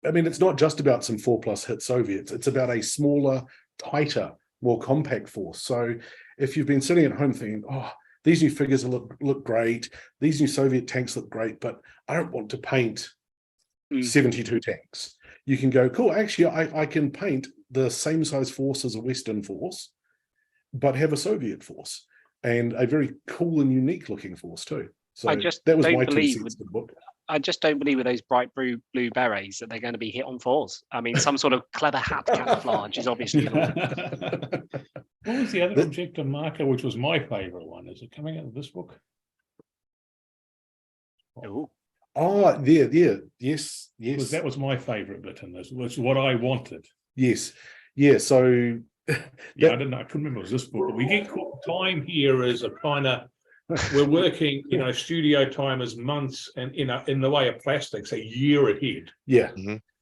Speaker 3: it's not just about some 4+ hit Soviets. It's about a smaller, tighter, more compact force. So if you've been sitting at home thinking, oh, these new figures look great, these new Soviet tanks look great, but I don't want to paint 72 tanks. You can go, cool, actually, I can paint the same size force as a Western force, but have a Soviet force and a very cool and unique looking force too. So
Speaker 1: I just
Speaker 3: that was
Speaker 1: don't
Speaker 3: my 2
Speaker 1: believe
Speaker 3: cents to the book.
Speaker 1: I just don't believe with those bright blue berets that they're going to be hit on 4s. I mean, some sort of clever hat camouflage is obviously in order.
Speaker 4: What was the other objective marker, which was my favorite one? Is it coming out of this book?
Speaker 1: Ooh.
Speaker 3: Oh, yeah, yes.
Speaker 4: Because that was my favorite bit in this, which is what I wanted.
Speaker 3: Yes, yeah. So
Speaker 4: Yeah, I couldn't remember it was this book. But we get time here as a kind of, we're working, studio time is months, and in the way of plastics, a year ahead.
Speaker 3: Yeah.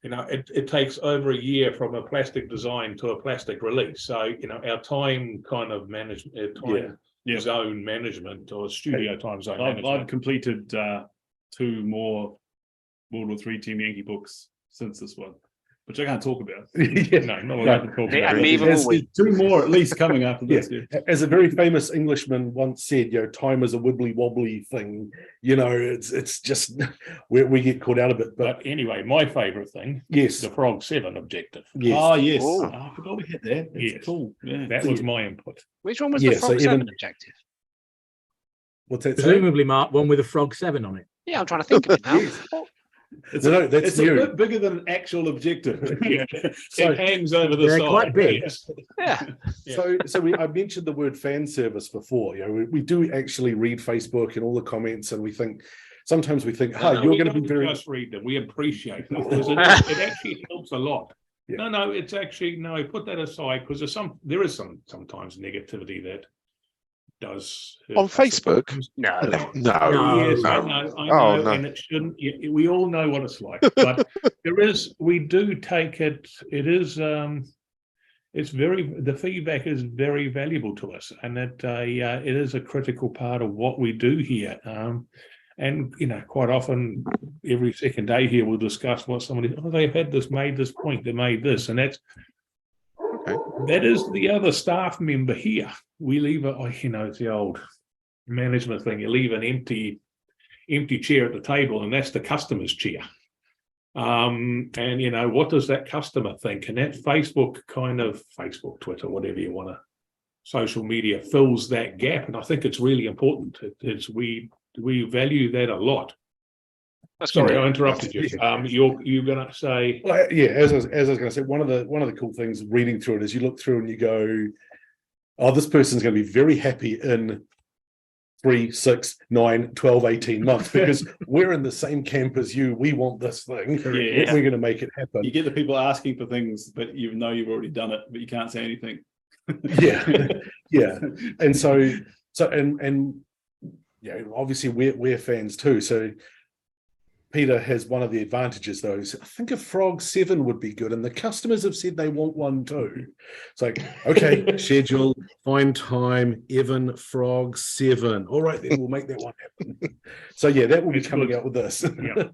Speaker 4: It takes over a year from a plastic design to a plastic release. So, our time kind of management, zone management or studio time zone management.
Speaker 2: I've completed 2 more World War III Team Yankee books since this one, which I can't talk about.
Speaker 4: No, allowed to talk about
Speaker 1: And neither will we.
Speaker 2: 2 more at least coming after this. Yeah.
Speaker 3: As a very famous Englishman once said, time is a wibbly wobbly thing. It's just we get caught out of it.
Speaker 4: But anyway, my favorite thing,
Speaker 3: yes,
Speaker 4: the Frog 7 objective.
Speaker 3: Yes.
Speaker 2: Oh yes.
Speaker 1: Oh.
Speaker 2: I forgot we had that. That's
Speaker 4: Yes.
Speaker 2: cool. Yeah.
Speaker 4: That was my input.
Speaker 1: Which one was the Frog 7 objective?
Speaker 3: What's that?
Speaker 6: Presumably, Mark, one with a Frog 7 on it.
Speaker 1: Yeah, I'm trying to think of it now.
Speaker 2: It's
Speaker 3: that's
Speaker 2: a
Speaker 3: new.
Speaker 2: bit bigger than an actual objective.
Speaker 4: Yeah.
Speaker 3: So-
Speaker 4: It hangs over the
Speaker 6: They're
Speaker 4: side.
Speaker 6: quite big.
Speaker 1: Yeah.
Speaker 3: So I mentioned the word fan service before. We do actually read Facebook and all the comments, and sometimes we think,
Speaker 4: No,
Speaker 3: you're
Speaker 4: we
Speaker 3: going to be
Speaker 4: don't
Speaker 3: very.
Speaker 4: just read them. We appreciate them because it actually helps a lot.
Speaker 3: Yeah.
Speaker 4: No, it's actually put that aside because there is sometimes negativity that does hurt
Speaker 5: On
Speaker 4: us
Speaker 5: Facebook?
Speaker 4: sometimes.
Speaker 1: No.
Speaker 5: No.
Speaker 4: Yes, I know,
Speaker 5: no.
Speaker 4: and it shouldn't. We all know what it's like, but we do take it. It is. The feedback is very valuable to us, and it is a critical part of what we do here. And quite often, every second day here, we'll discuss what somebody. Oh, they've had this, made this point, they made this, and that's. That is the other staff member here. We leave it's the old management thing. You leave an empty chair at the table, and that's the customer's chair. And what does that customer think? And that Facebook, Twitter, whatever you want to, social media fills that gap, and I think it's really important. We value that a lot. Sorry, I interrupted you. You're going to say?
Speaker 3: Well, yeah, as I was going to say, one of the cool things reading through it is you look through and you go, oh, this person's going to be very happy in 3, 6, 9, 12, 18 months because we're in the same camp as you. We want this thing.
Speaker 2: Yeah.
Speaker 3: We're going to make it happen.
Speaker 2: You get the people asking for things, but you know you've already done it, but you can't say anything.
Speaker 3: Yeah. And so obviously we're fans too. So Peter has one of the advantages, though. I think a Frog 7 would be good, and the customers have said they want one too. It's like, okay, schedule, find time, Evan, Frog 7. All right, then we'll make that one happen. So yeah, that will be coming out with this.
Speaker 4: Yeah.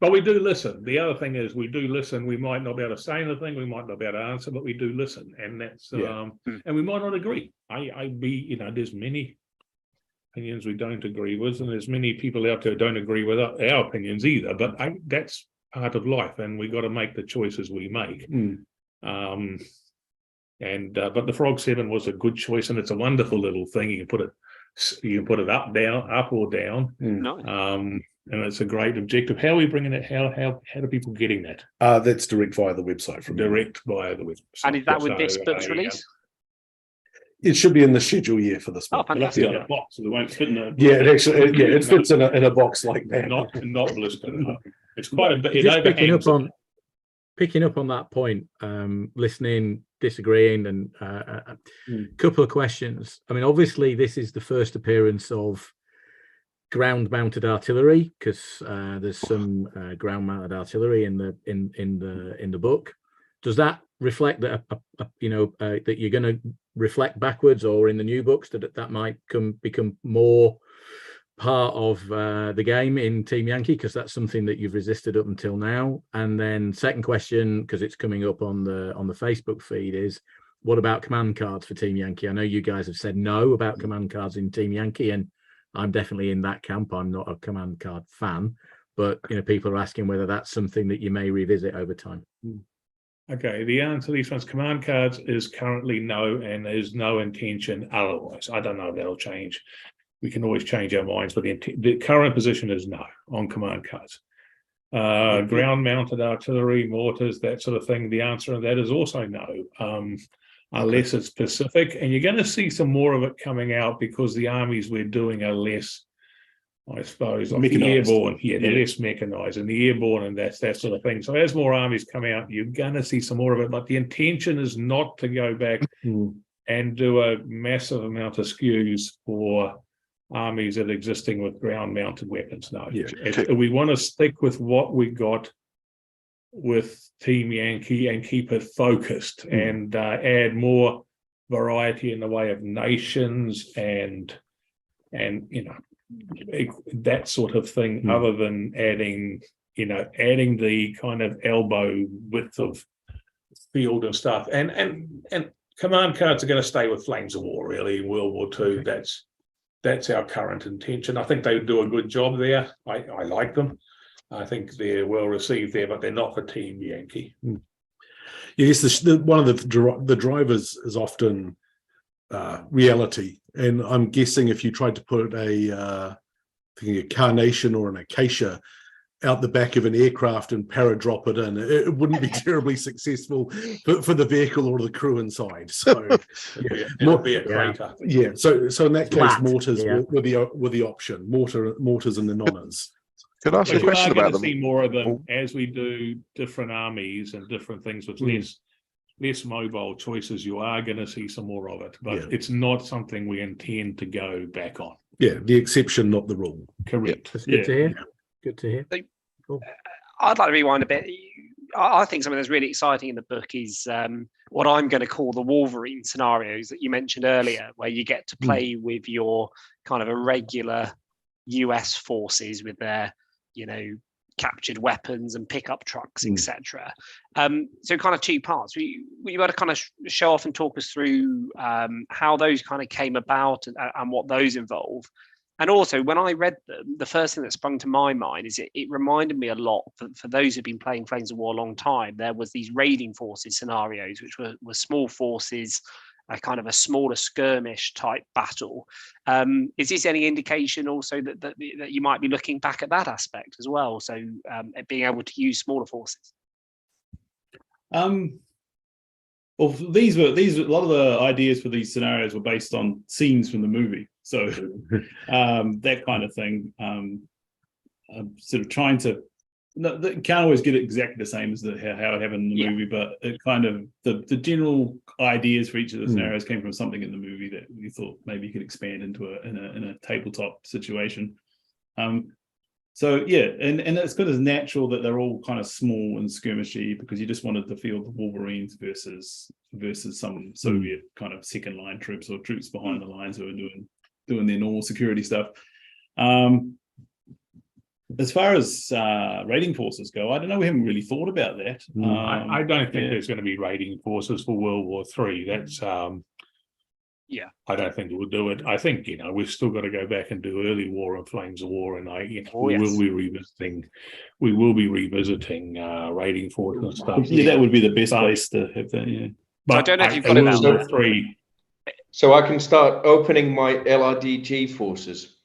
Speaker 4: But we do listen. The other thing is we do listen. We might not be able to say anything, we might not be able to answer, but we do listen, and that's and we might not agree. There's many opinions we don't agree with, and there's many people out there who don't agree with our opinions either, but that's part of life, and we got to make the choices we make. But the Frog 7 was a good choice, and it's a wonderful little thing. You can put it up or down.
Speaker 1: Nice.
Speaker 4: And it's a great objective. How are we bringing it? How do people getting that?
Speaker 3: That's direct via the website.
Speaker 4: Via the website.
Speaker 1: And is that with this book's release?
Speaker 3: It should be in the schedule year for this
Speaker 1: Oh,
Speaker 3: book.
Speaker 1: fantastic.
Speaker 2: In a box, so they won't fit in a.
Speaker 3: Yeah, it actually it fits in a box like that.
Speaker 4: Not blistered. It's quite a bit. It overhangs.
Speaker 6: Picking up on that point, listening, disagreeing, and a couple of questions. I mean, obviously, this is the first appearance of ground-mounted artillery because there's some ground-mounted artillery in the book. Does that reflect that that you're going to reflect backwards, or in the new books that might become more part of the game in Team Yankee, because that's something that you've resisted up until now? And then second question, because it's coming up on the Facebook feed, is what about command cards for Team Yankee? I know you guys have said no about command cards in Team Yankee, and I'm definitely in that camp. I'm not a command card fan, but people are asking whether that's something that you may revisit over time.
Speaker 4: Okay, the answer to these ones, command cards, is currently no, and there's no intention otherwise. I don't know if that'll change. we can always change our minds, but the current position is no on command cards. Ground-mounted artillery, mortars, that sort of thing. The answer to that is also no, unless it's specific. And you're going to see some more of it coming out because the armies we're doing are less, I suppose, like the airborne. They're less mechanized, and the airborne and that sort of thing. So as more armies come out, you're going to see some more of it. But the intention is not to go back and do a massive amount of SKUs for armies that are existing with ground-mounted weapons. No, we want to stick with what we got with Team Yankee and keep it focused and add more variety in the way of nations and that sort of thing, other than adding the kind of elbow width of field and stuff. And command cards are going to stay with Flames of War, really, in World War II. That's our current intention. I think they do a good job there. I like them. I think they're well received there, but they're not for Team Yankee.
Speaker 3: Yes, one of the drivers is often reality, and I'm guessing if you tried to put a carnation or an acacia out the back of an aircraft and paradrop it in, it wouldn't be terribly successful for the vehicle or the crew inside. So
Speaker 4: it'll be a crater.
Speaker 3: Yeah. So in that case, mortars were the option. Mortars and the nonners.
Speaker 5: Can I ask a question about them?
Speaker 4: See more of them as we do different armies and different things with less mobile choices. You are going to see some more of it, but it's not something we intend to go back on.
Speaker 3: Yeah, the exception, not the rule.
Speaker 4: Correct.
Speaker 6: That's good to hear. Good to hear.
Speaker 1: Cool. I'd like to rewind a bit. I think something that's really exciting in the book is what I'm going to call the Wolverine scenarios that you mentioned earlier, where you get to play with your kind of irregular US forces with their, captured weapons and pickup trucks, etc. So kind of two parts. We able to kind of show off and talk us through how those kind of came about and what those involve. And also, when I read them, the first thing that sprung to my mind is it reminded me a lot, for those who've been playing Flames of War a long time, there was these raiding forces scenarios, which were small forces, kind of a smaller skirmish type battle. Is this any indication also that you might be looking back at that aspect as well? So being able to use smaller forces.
Speaker 2: Well, these a lot of the ideas for these scenarios were based on scenes from the movie. So that kind of thing. I'm sort of trying to. Can't always get it exactly the same as how it happened in the movie, but it kind of the general ideas for each of the scenarios came from something in the movie that we thought maybe you could expand into in a tabletop situation. So and it's good as natural that they're all kind of small and skirmishy, because you just wanted to feel the Wolverines versus some Soviet kind of second line troops or troops behind the lines who are doing their normal security stuff. As far as raiding forces go, I don't know. We haven't really thought about that.
Speaker 4: I don't think there's going to be raiding forces for World War III. That's I don't think we'll do it. I think we've still got to go back and do early war and Flames of War, and we will be revisiting. We will be revisiting raiding forces and stuff.
Speaker 2: Yeah, that would be the best place to have that. Yeah,
Speaker 1: but I don't know if you've got it out.
Speaker 7: So I can start opening my LRDG forces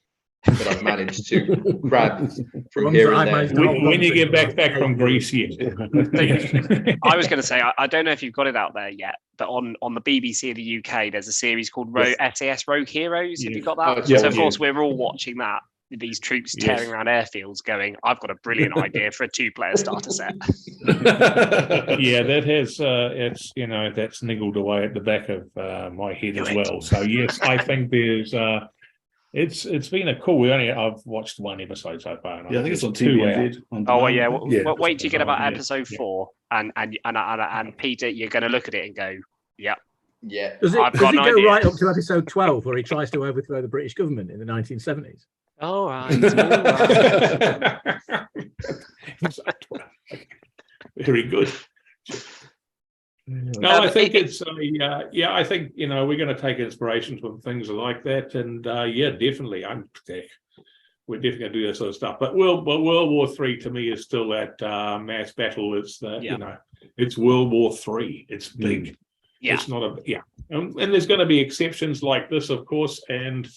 Speaker 7: that I've managed to grab from here and there.
Speaker 4: When you get back from Greece, yes.
Speaker 1: I was going to say, I don't know if you've got it out there yet, but on the BBC of the UK, there's a series called SAS Rogue Heroes. Have you got that? So, of course, we're all watching that. These troops tearing around airfields going, I've got a brilliant idea for a 2-player starter set.
Speaker 4: That has, that's niggled away at the back of my head as well. So, yes, I think there's... It's been a cool. I've watched one episode so far. And
Speaker 2: I think it's on TV.
Speaker 1: Wait till you get about episode 4, and Peter, you're going to look at it and go, yeah.
Speaker 6: Does it go right up to episode 12, where he tries to overthrow the British government in the 1970s?
Speaker 1: All right.
Speaker 4: Very good. No, I think it's I think we're going to take inspiration from things like that, and definitely, we're definitely going to do that sort of stuff. But World War III to me is still that mass battle. It's it's World War III. It's big. It's not and there's going to be exceptions like this, of course, and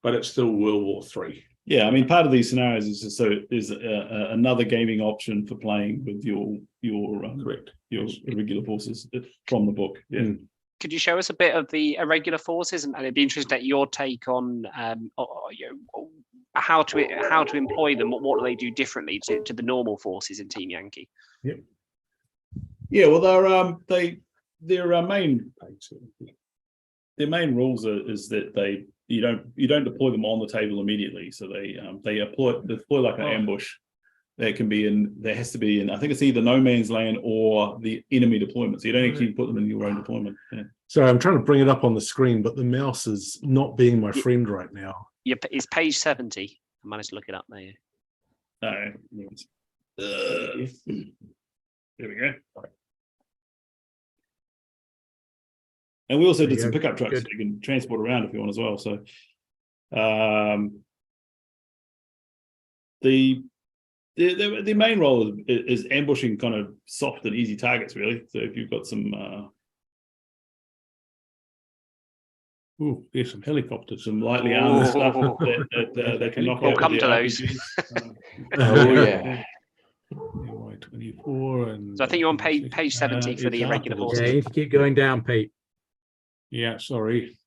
Speaker 4: but it's still World War III.
Speaker 2: Yeah, I mean, part of these scenarios is just so there's another gaming option for playing with your
Speaker 4: Correct.
Speaker 2: your irregular forces from the book. Yeah.
Speaker 1: Could you show us a bit of the irregular forces, and it'd be interesting to get your take on how to employ them. What do they do differently to the normal forces in Team Yankee?
Speaker 2: Yeah, well, their main rules is that you don't deploy them on the table immediately. So they deploy like an ambush. There has to be in, I think it's either no man's land or the enemy deployment. So you don't actually put them in your own deployment. Yeah.
Speaker 3: So I'm trying to bring it up on the screen, but the mouse is not being my friend right now.
Speaker 1: Yeah, it's page 70. I managed to look it up there.
Speaker 2: There we go. And we also did some pickup trucks that you can transport around if you want as well. So the main role is ambushing kind of soft and easy targets, really. So if you've got some
Speaker 4: there's some helicopters,
Speaker 2: some lightly armed stuff that can knock out.
Speaker 1: We'll come to those.
Speaker 7: Oh yeah.
Speaker 4: 24 and
Speaker 1: So I think you're on page 70 for the irregular forces.
Speaker 6: Yeah, you need to keep going down, Pete.
Speaker 4: Yeah, sorry.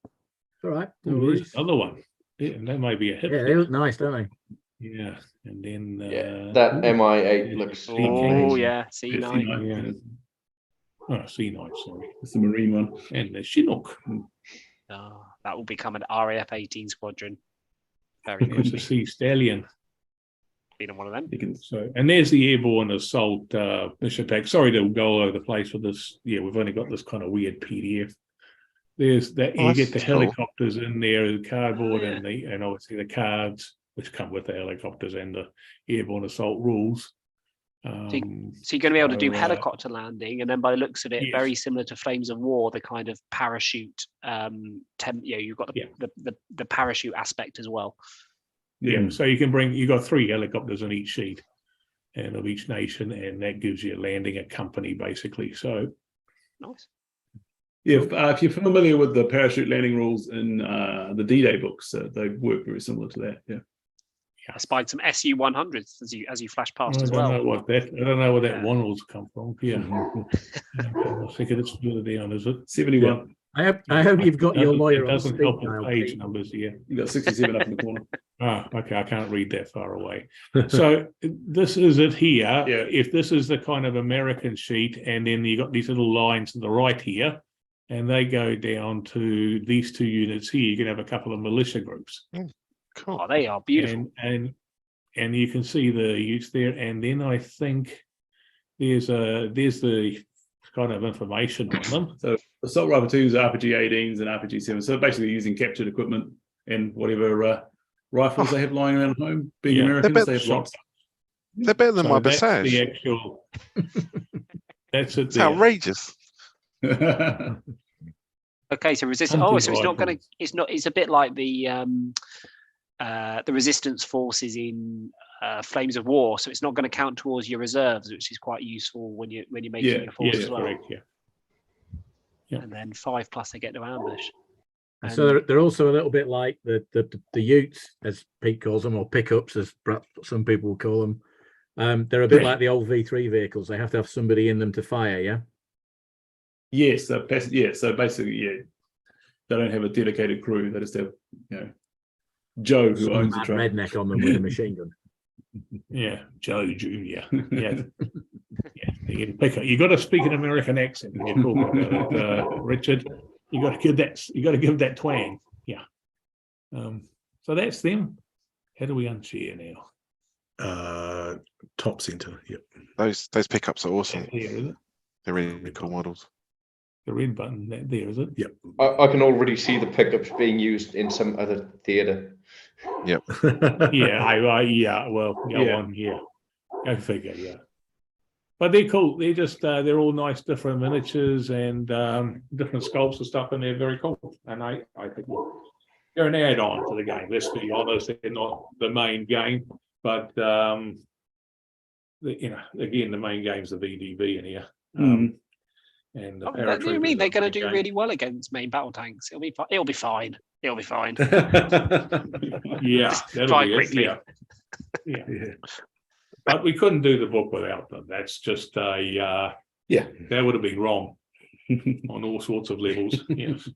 Speaker 6: All right.
Speaker 4: No worries. Other one. Yeah, and that might be a hit.
Speaker 6: Yeah, they look nice, don't they?
Speaker 4: Yeah, and then
Speaker 7: that MI8 looks.
Speaker 1: Oh yeah, C9.
Speaker 4: C9. Oh, C9, sorry.
Speaker 2: It's the Marine one.
Speaker 4: And the Chinook.
Speaker 1: Oh, that will become an RAF 18 squadron. Very
Speaker 4: It's a
Speaker 1: good.
Speaker 4: Sea Stallion.
Speaker 1: Being one of them.
Speaker 4: So, and there's the airborne assault mission attack. Sorry to go all over the place with this. Yeah, we've only got this kind of weird PDF. There's that you get the helicopters in there, the cardboard, and obviously the cards which come with the helicopters and the airborne assault rules.
Speaker 1: So you're going to be able to do helicopter landing, and then by the looks of it, very similar to Flames of War, the kind of parachute. You've got the parachute aspect as well.
Speaker 4: Yeah, so you've got 3 helicopters on each sheet, and of each nation, and that gives you a landing a company basically. So
Speaker 1: nice.
Speaker 2: Yeah, if you're familiar with the parachute landing rules in the D-Day books, they work very similar to that. Yeah.
Speaker 1: I spied some SU-100s as you flash past as
Speaker 4: I
Speaker 1: well.
Speaker 4: don't know where that one rules come from. Yeah, I think it's further down, is it?
Speaker 2: 71.
Speaker 6: I hope you've got your lawyer
Speaker 4: It
Speaker 6: on
Speaker 4: doesn't
Speaker 6: speed
Speaker 4: help with
Speaker 6: dial,
Speaker 4: page
Speaker 6: Pete.
Speaker 4: numbers here.
Speaker 2: You got 67 up in the corner.
Speaker 4: Okay, I can't read that far away. So this is it here.
Speaker 2: Yeah.
Speaker 4: If this is the kind of American sheet, and then you got these little lines to the right here, and they go down to these 2 units here, you can have a couple of militia groups.
Speaker 5: Cool.
Speaker 1: Oh, they are beautiful.
Speaker 4: And you can see the use there, and then I think there's the kind of information on them.
Speaker 2: So assault rifle 2s, RPG-18s, and RPG-7s. So basically using captured equipment and whatever rifles they have lying around at home. Being Americans, they have lots.
Speaker 5: They're better than my
Speaker 4: That's
Speaker 5: Basage.
Speaker 4: the actual. That's it.
Speaker 5: It's outrageous.
Speaker 1: Okay, so resistance. Oh, so it's not going to. It's not. It's a bit like the resistance forces in Flames of War. So it's not going to count towards your reserves, which is quite useful when you're making your force as well.
Speaker 4: Correct, yeah.
Speaker 1: And then 5+ they get to ambush.
Speaker 6: And so they're also a little bit like the Utes, as Pete calls them, or pickups, as perhaps some people will call them. They're a bit like the old V3 vehicles. They have to have somebody in them to fire. Yeah.
Speaker 2: Yes. So basically, they don't have a dedicated crew. They just have, Joe who owns the truck.
Speaker 6: Redneck on them with a machine gun.
Speaker 4: Yeah, Joe Jr. Yeah. You got to speak an American accent when you talk about it, Richard. You got to give that twang. Yeah. So that's them. How do we unshare now?
Speaker 3: Top center. Yep.
Speaker 5: Those pickups are awesome.
Speaker 4: There, is it?
Speaker 5: They're really cool models.
Speaker 4: The red button there, is it?
Speaker 3: Yep.
Speaker 7: I can already see the pickups being used in some other theatre.
Speaker 5: Yep.
Speaker 4: One here. Go figure, yeah. But they're cool. They're just they're all nice, different miniatures and different sculpts and stuff, and they're very cool. And I think they're an add-on to the game. Let's be honest, they're not the main game, but again, the main game's the VDB in here. And
Speaker 1: What do you mean they're going to do really well against main battle tanks? It'll be fine. It'll be fine.
Speaker 4: Yeah, that'll
Speaker 1: Fly
Speaker 4: be
Speaker 1: quickly.
Speaker 4: it. Yeah. But we couldn't do the book without them. That's just that would have been wrong on all sorts of levels. Yes.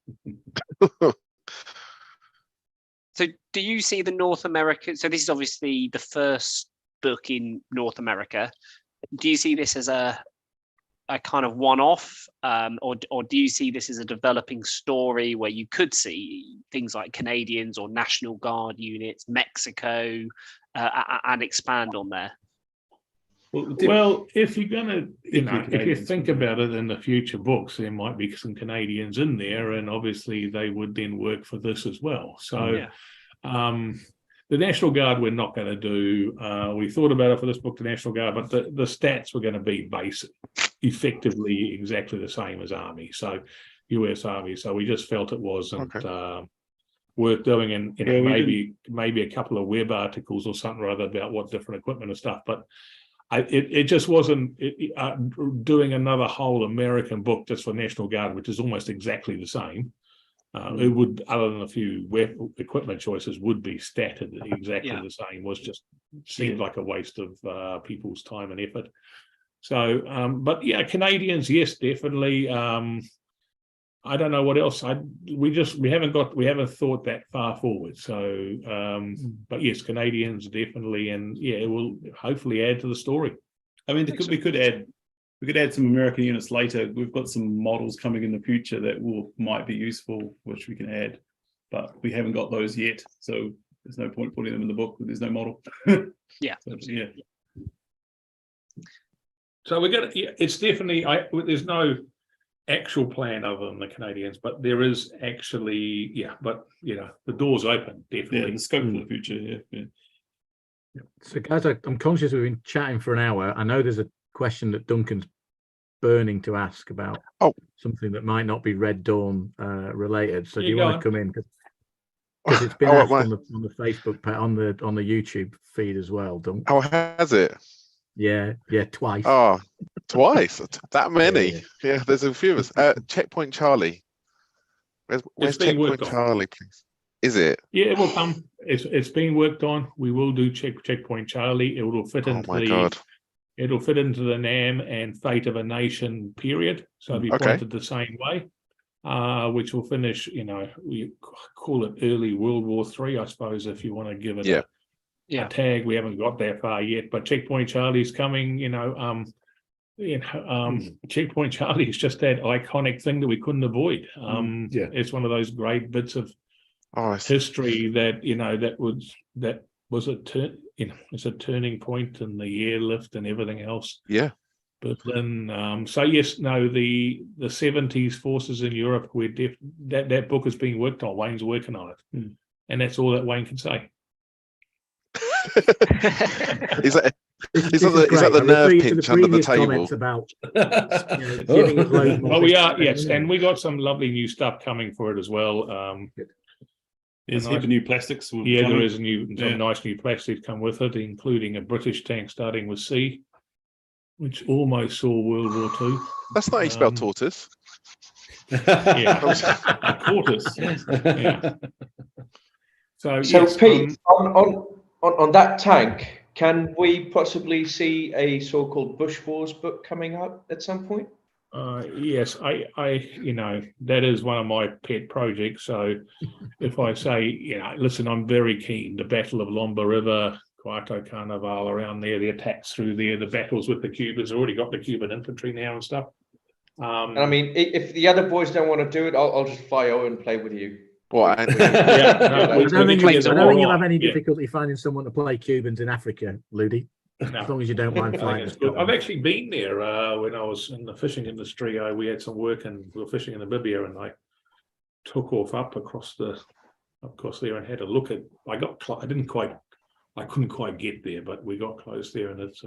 Speaker 1: So do you see the North American, so this is obviously the first book in North America. Do you see this as a kind of one-off, or do you see this as a developing story where you could see things like Canadians or National Guard units, Mexico, and expand on there?
Speaker 4: Well, if you're gonna, if you think about it in the future books, there might be some Canadians in there, and obviously they would then work for this as well. So, the National Guard we're not going to do. We thought about it for this book, the National Guard, but the stats were going to be effectively exactly the same as Army, so US Army. So we just felt it wasn't worth doing, and maybe a couple of web articles or something or other about what different equipment and stuff, but. It just wasn't doing another whole American book just for National Guard, which is almost exactly the same. It would, other than a few equipment choices, would be statted exactly the same. Was just seemed like a waste of people's time and effort. So, but yeah, Canadians, yes, definitely. I don't know what else. We haven't thought that far forward. So, but yes, Canadians definitely, and it will hopefully add to the story.
Speaker 2: I mean, we could add some American units later. We've got some models coming in the future that might be useful, which we can add, but we haven't got those yet. So there's no point putting them in the book when there's no model.
Speaker 4: So we're gonna. It's definitely. There's no actual plan other than the Canadians, but there is actually, but the door's open, definitely.
Speaker 2: The scope for the future,
Speaker 6: So guys, I'm conscious we've been chatting for an hour. I know there's a question that Duncan's burning to ask about something that might not be Red Dawn related. So do you want to come in? Because it's been asked on the Facebook page, on the YouTube feed as well, Duncan.
Speaker 5: Oh, has it?
Speaker 6: Yeah, twice.
Speaker 5: Oh, twice? That many? Yeah, there's a few of us. Checkpoint Charlie. Where's Checkpoint Charlie, please? Is it?
Speaker 4: Yeah, it will come. It's being worked on. We will do Checkpoint Charlie. It will fit into it'll fit into the NAM and Fate of a Nation period. So it'll be pointed the same way. Which will finish, we call it early World War III, I suppose, if you want to give it a tag. We haven't got that far yet, but Checkpoint Charlie's coming. Checkpoint Charlie is just that iconic thing that we couldn't avoid. It's one of those great bits of history that was a it's a turning point in the airlift and everything else. But then, the 70s forces in Europe, that book is being worked on. Wayne's working on it, and that's all that Wayne can say.
Speaker 5: Is that the nerve pinch under the table?
Speaker 6: About,
Speaker 4: we are, yes, and we got some lovely new stuff coming for it as well.
Speaker 2: There's a heap of new plastics.
Speaker 4: There is some nice new plastics come with it, including a British tank starting with C, which almost saw World War II.
Speaker 5: That's not how you spell tortoise.
Speaker 4: Tortoise. Yeah. So
Speaker 7: Pete, on that tank, can we possibly see a so-called Bush Wars book coming out at some point?
Speaker 4: Yes, I that is one of my pet projects. So if I say, listen, I'm very keen. The Battle of Lomba River, Cuarto Carnival around there, the attacks through there, the battles with the Cubans. I've already got the Cuban infantry now and stuff.
Speaker 7: And I mean, if the other boys don't want to do it, I'll just fly over and play with you.
Speaker 6: I don't think you'll have any difficulty finding someone to play Cubans in Africa, Ludi. As long as you don't mind flying.
Speaker 4: I've actually been there when I was in the fishing industry. We had some work and we were fishing in Namibia, and I took off up across there and had a look at. I couldn't quite get there, but we got close there, and it's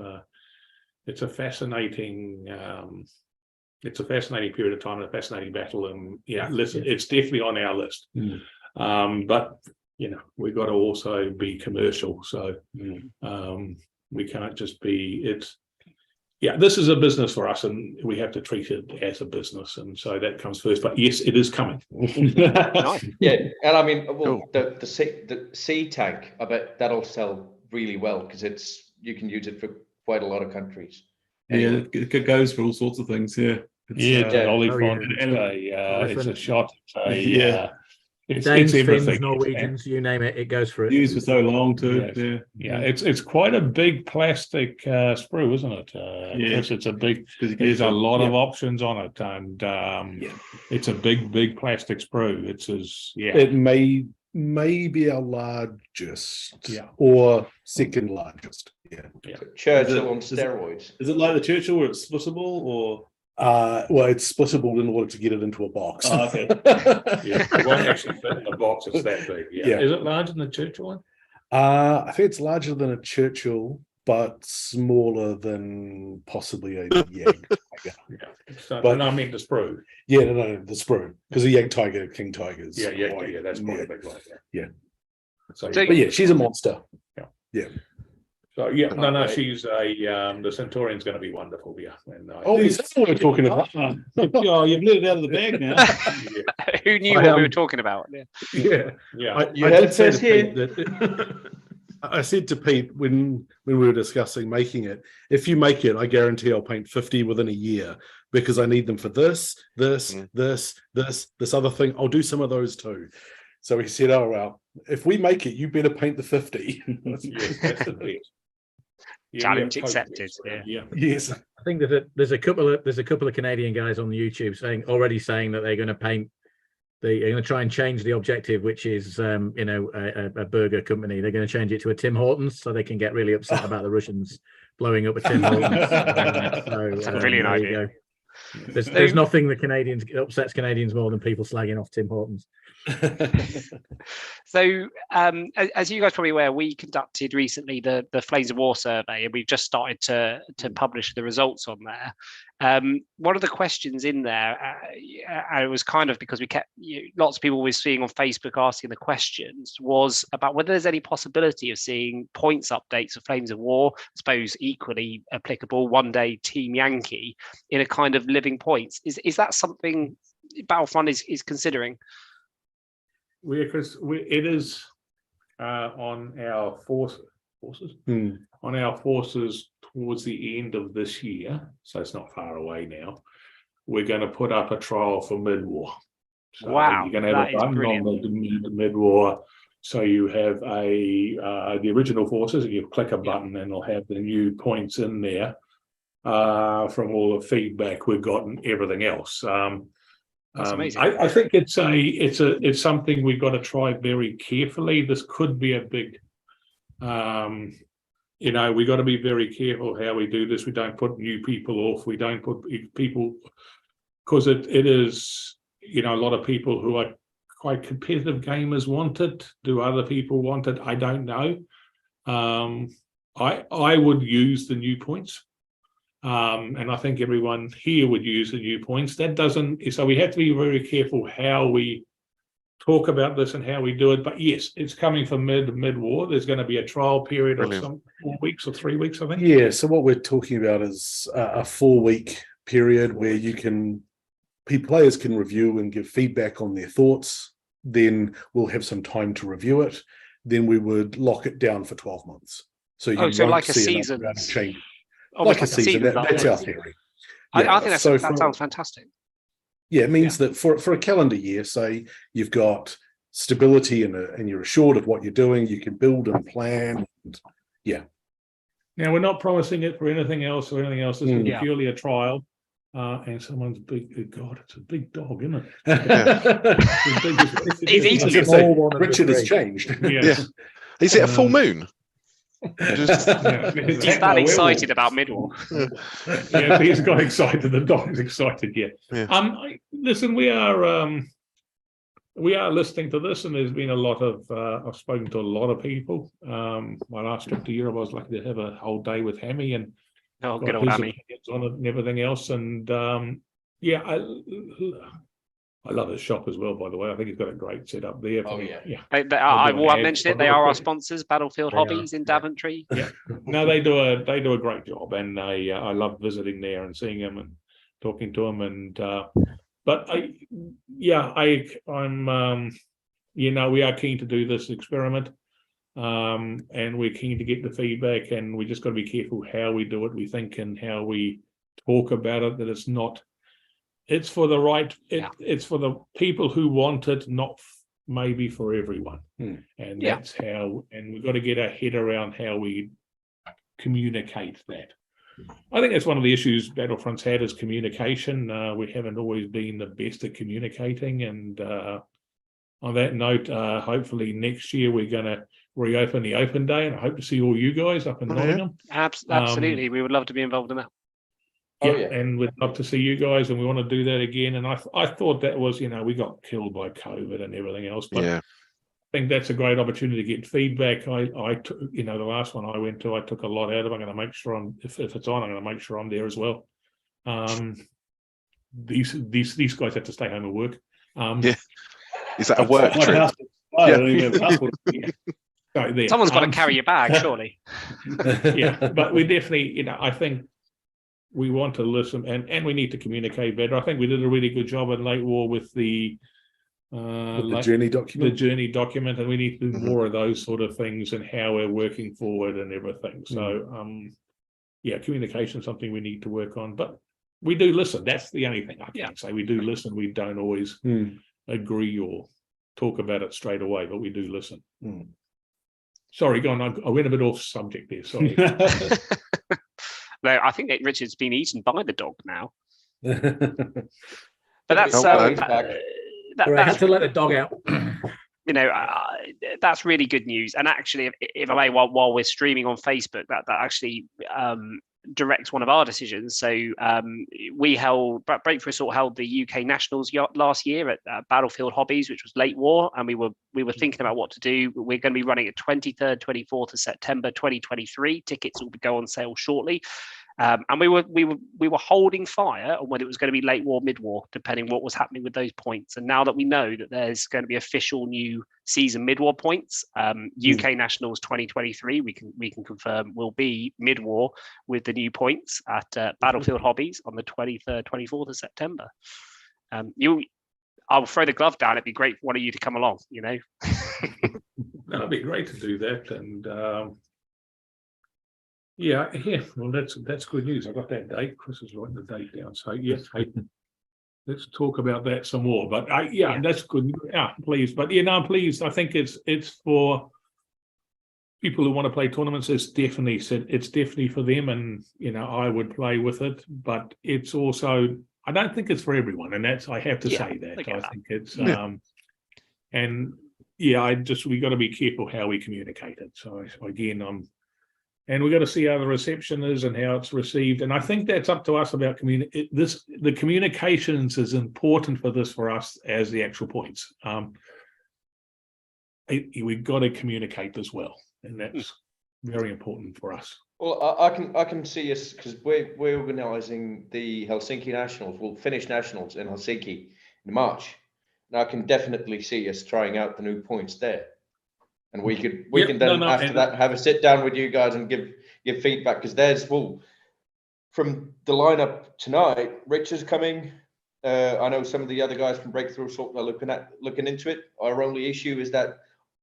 Speaker 4: a fascinating. It's a fascinating period of time and a fascinating battle, and it's definitely on our list. But we've got to also be commercial, so we can't just be. yeah, this is a business for us, and we have to treat it as a business, and so that comes first. But yes, it is coming.
Speaker 1: Nice.
Speaker 7: Yeah, and I mean, well,
Speaker 5: Cool.
Speaker 7: the sea tank, I bet that'll sell really well because you can use it for quite a lot of countries.
Speaker 2: Yeah, it goes for all sorts of things. Yeah,
Speaker 4: It's an Oliphant.
Speaker 6: yeah.
Speaker 4: It's a shot.
Speaker 2: Yeah.
Speaker 4: It's
Speaker 6: Danes, Finns,
Speaker 4: everything.
Speaker 6: Norwegians, you name it, it goes for it.
Speaker 2: used for so long too.
Speaker 4: Yes.
Speaker 2: Yeah,
Speaker 4: It's quite a big plastic sprue, isn't it? Chris, it's a big. There's a lot of options on it, and it's a big plastic sprue.
Speaker 3: It may be our largest, or second largest. Yeah.
Speaker 7: Churchill on steroids.
Speaker 2: Is it like the Churchill where it's splittable, or?
Speaker 3: Well, it's splittable in order to get it into a box.
Speaker 2: Oh, okay.
Speaker 4: It won't actually fit in the box. It's that big.
Speaker 3: Yeah.
Speaker 4: Is it larger than the Churchill one?
Speaker 3: I think it's larger than a Churchill, but smaller than possibly a Yank Tiger.
Speaker 4: So,
Speaker 3: But-
Speaker 4: and I mean the sprue.
Speaker 3: Yeah, no, the sprue, because the Yank Tiger, King Tigers.
Speaker 4: Yeah. That's quite a big one.
Speaker 3: Yeah.
Speaker 4: So,
Speaker 3: But yeah, she's a monster.
Speaker 4: So no, she's the Centaurion's going to be wonderful. Yeah. And,
Speaker 3: Oh, is that what we're talking about?
Speaker 2: Oh, you've let it out of the bag now.
Speaker 1: Who knew what we were talking about? Yeah.
Speaker 3: Yeah.
Speaker 7: You
Speaker 3: I
Speaker 7: heard
Speaker 3: did
Speaker 7: it
Speaker 3: say
Speaker 7: first
Speaker 3: to
Speaker 7: here.
Speaker 3: Pete that I said to Pete when we were discussing making it, if you make it, I guarantee I'll paint 50 within a year because I need them for this other thing. I'll do some of those too. So he said, "Oh well, if we make it, you better paint the 50."
Speaker 4: Yes, that's the best.
Speaker 1: Challenge
Speaker 4: totally.
Speaker 1: accepted. Yeah.
Speaker 3: Yes.
Speaker 6: I think there's a couple of Canadian guys on the YouTube already saying that they're going to paint. They're going to try and change the objective, which is a burger company. They're going to change it to a Tim Hortons, so they can get really upset about the Russians blowing up a Tim Hortons.
Speaker 1: That's a brilliant
Speaker 6: there you
Speaker 1: idea.
Speaker 6: go. There's nothing that upsets Canadians more than people slagging off Tim Hortons.
Speaker 1: So, as you guys probably aware, we conducted recently the Flames of War survey, and we've just started to publish the results on there. One of the questions in there, and it was kind of because we kept lots of people were seeing on Facebook asking the questions, was about whether there's any possibility of seeing points updates of Flames of War. I suppose equally applicable, one day Team Yankee in a kind of living points. Is that something Battlefront is considering?
Speaker 4: It is on our forces on our forces towards the end of this year, so it's not far away now. We're going to put up a trial for mid-war. So
Speaker 1: Wow,
Speaker 4: you're going to have a button on mid-war. So you have the original forces, and you click a button, and it'll have the new points in there from all the feedback we've gotten, everything else.
Speaker 1: That's amazing.
Speaker 4: I think it's something we've got to try very carefully. This could be a big, we got to be very careful how we do this. We don't put new people off. We don't put people, because it is, a lot of people who are quite competitive gamers want it. Do other people want it? I don't know. I would use the new points. And I think everyone here would use the new points. So we have to be very careful how we talk about this and how we do it. But yes, it's coming for mid-war. There's going to be a trial period of some 4 weeks or 3 weeks, I think.
Speaker 3: Yeah. So what we're talking about is a 4-week period where players can review and give feedback on their thoughts. Then we'll have some time to review it. Then we would lock it down for 12 months. So you won't
Speaker 1: like a
Speaker 3: see
Speaker 1: season
Speaker 3: change.
Speaker 1: Almost
Speaker 3: Like a season. That's our theory.
Speaker 1: I think that sounds fantastic.
Speaker 3: Yeah, it means that for a calendar year, say you've got stability and you're assured of what you're doing, you can build and plan.
Speaker 4: Now, we're not promising it for anything else or anything else. This is purely a trial. And someone's big, God, it's a big dog, isn't it?
Speaker 1: He's eating it.
Speaker 3: Richard has changed.
Speaker 4: Yes.
Speaker 5: Is it a full moon?
Speaker 1: He's that excited about mid-war.
Speaker 4: Yeah, he's got excited. The dog's excited. Yeah. Listen, we are listening to this, and there's been a lot of. I've spoken to a lot of people. My last trip to Europe, I was lucky to have a whole day with Hammy and
Speaker 1: good old Hammy
Speaker 4: on it and everything else. And I love his shop as well, by the way. I think he's got a great setup there.
Speaker 7: Oh, yeah.
Speaker 1: I will
Speaker 4: ads.
Speaker 1: mention it. They are our sponsors, Battlefield
Speaker 6: They
Speaker 1: Hobbies
Speaker 6: are,
Speaker 1: in
Speaker 6: yeah.
Speaker 1: Daventry.
Speaker 4: Yeah, no, they do a great job, and I love visiting there and seeing him and talking to him. And but I'm we are keen to do this experiment, and we're keen to get the feedback, and we just got to be careful how we do it. We think and how we talk about it, that it's not. It's for the right. It's for the people who want it, not maybe for everyone. And that's how. And we've got to get our head around how we communicate that. I think that's one of the issues Battlefront's had is communication. We haven't always been the best at communicating. And on that note, hopefully next year we're going to reopen the open day, and I hope to see all you guys up in Nottingham.
Speaker 1: Absolutely, we would love to be involved in that.
Speaker 4: And we'd love to see you guys, and we want to do that again. And I thought that was, we got killed by COVID and everything else, but I think that's a great opportunity to get feedback. I took, the last one I went to, I took a lot out of. I'm going to make sure if it's on, I'm going to make sure I'm there as well. These guys have to stay home and work.
Speaker 5: Is that a work trip?
Speaker 1: Someone's got to carry your bag, surely.
Speaker 4: But we definitely, I think we want to listen, and we need to communicate better. I think we did a really good job in late war with the
Speaker 3: journey document.
Speaker 4: The journey document, and we need to do more of those sort of things and how we're working forward and everything. So, communication is something we need to work on. But we do listen. That's the only thing I can say. We do listen. We don't always agree or talk about it straight away, but we do listen. Sorry, go on. I went a bit off subject there. Sorry.
Speaker 1: No, I think that Richard's been eaten by the dog now. But
Speaker 6: that's
Speaker 1: I
Speaker 6: had to let the dog out.
Speaker 1: That's really good news. And actually, if I may, while we're streaming on Facebook, that actually directs one of our decisions. So Breakthrough Assault held the UK Nationals last year at Battlefield Hobbies, which was late war, and we were thinking about what to do. We're going to be running it 23rd, 24th of September 2023. Tickets will go on sale shortly. And we were holding fire on whether it was going to be late war, mid war, depending what was happening with those points. And now that we know that there's going to be official new season mid war points, UK Nationals 2023, we can confirm will be mid war with the new points at Battlefield Hobbies on the 23rd, 24th of September. I'll throw the glove down. It'd be great for one of you to come along.
Speaker 4: That'd be great to do that, and. Well, that's good news. I got that date. Chris is writing the date down. So let's talk about that some more. But that's good. Yeah, please. But I'm pleased. I think it's for people who want to play tournaments. It's definitely for them, and I would play with it. But it's also, I don't think it's for everyone, and I have to say that. I think it's we got to be careful how we communicate it. So again, and we've got to see how the reception is and how it's received. And I think that's up to us about the communications is important for this for us as the actual points. We've got to communicate this well, and that's very important for us.
Speaker 7: Well, I can see us, because we're organising the Helsinki Nationals. We'll finish Nationals in Helsinki in March. And I can definitely see us trying out the new points there. And we can then after that have a sit down with you guys and give feedback, because there's from the lineup tonight, Richard's coming. I know some of the other guys from Breakthrough Assault are looking into it. Our only issue is that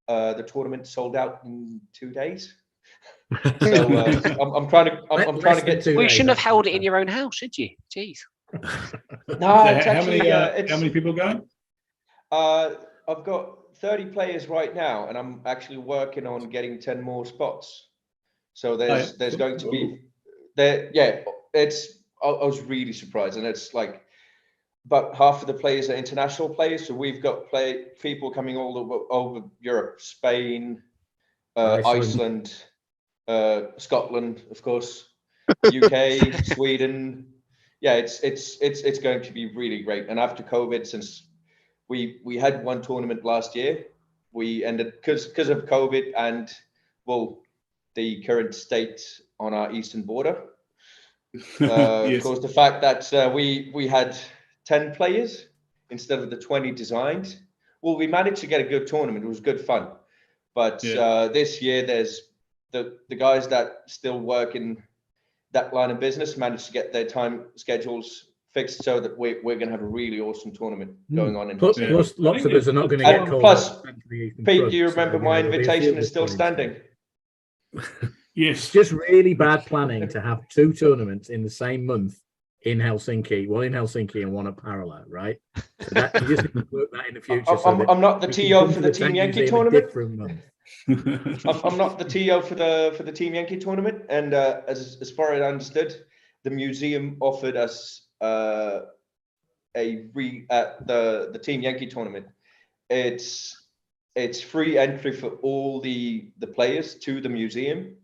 Speaker 7: the tournament sold out in 2 days. So I'm trying to get to.
Speaker 1: We shouldn't have held it in your own house, should you? Jeez.
Speaker 7: No,
Speaker 4: it's actually, how many people going?
Speaker 7: I've got 30 players right now, and I'm actually working on getting 10 more spots. So there's going to be there. Yeah, I was really surprised, and it's like about half of the players are international players. So we've got people coming all over Europe, Spain, Iceland, Scotland, of course, UK, Sweden. Yeah, it's going to be really great. And after COVID, since we had one tournament last year, we ended because of COVID and the current state on our eastern border. Of course, the fact that we had 10 players instead of the 20 designed. Well, we managed to get a good tournament. It was good fun. But this year, there's the guys that still work in that line of business managed to get their time schedules fixed so that we're going to have a really awesome tournament going on in Helsinki.
Speaker 6: Plus, lots of us are not going to get called.
Speaker 7: Plus, Pete, do you remember my invitation is still standing?
Speaker 4: Yes.
Speaker 6: Just really bad planning to have 2 tournaments in the same month in Helsinki, one in Helsinki and one at Parallel, right? So that, you just need to work that in the future.
Speaker 7: I'm not the TO for the Team Yankee tournament. I'm not the TO for the Team Yankee tournament, and as far as I understood, the museum offered us the Team Yankee tournament. It's free entry for all the players to the museum.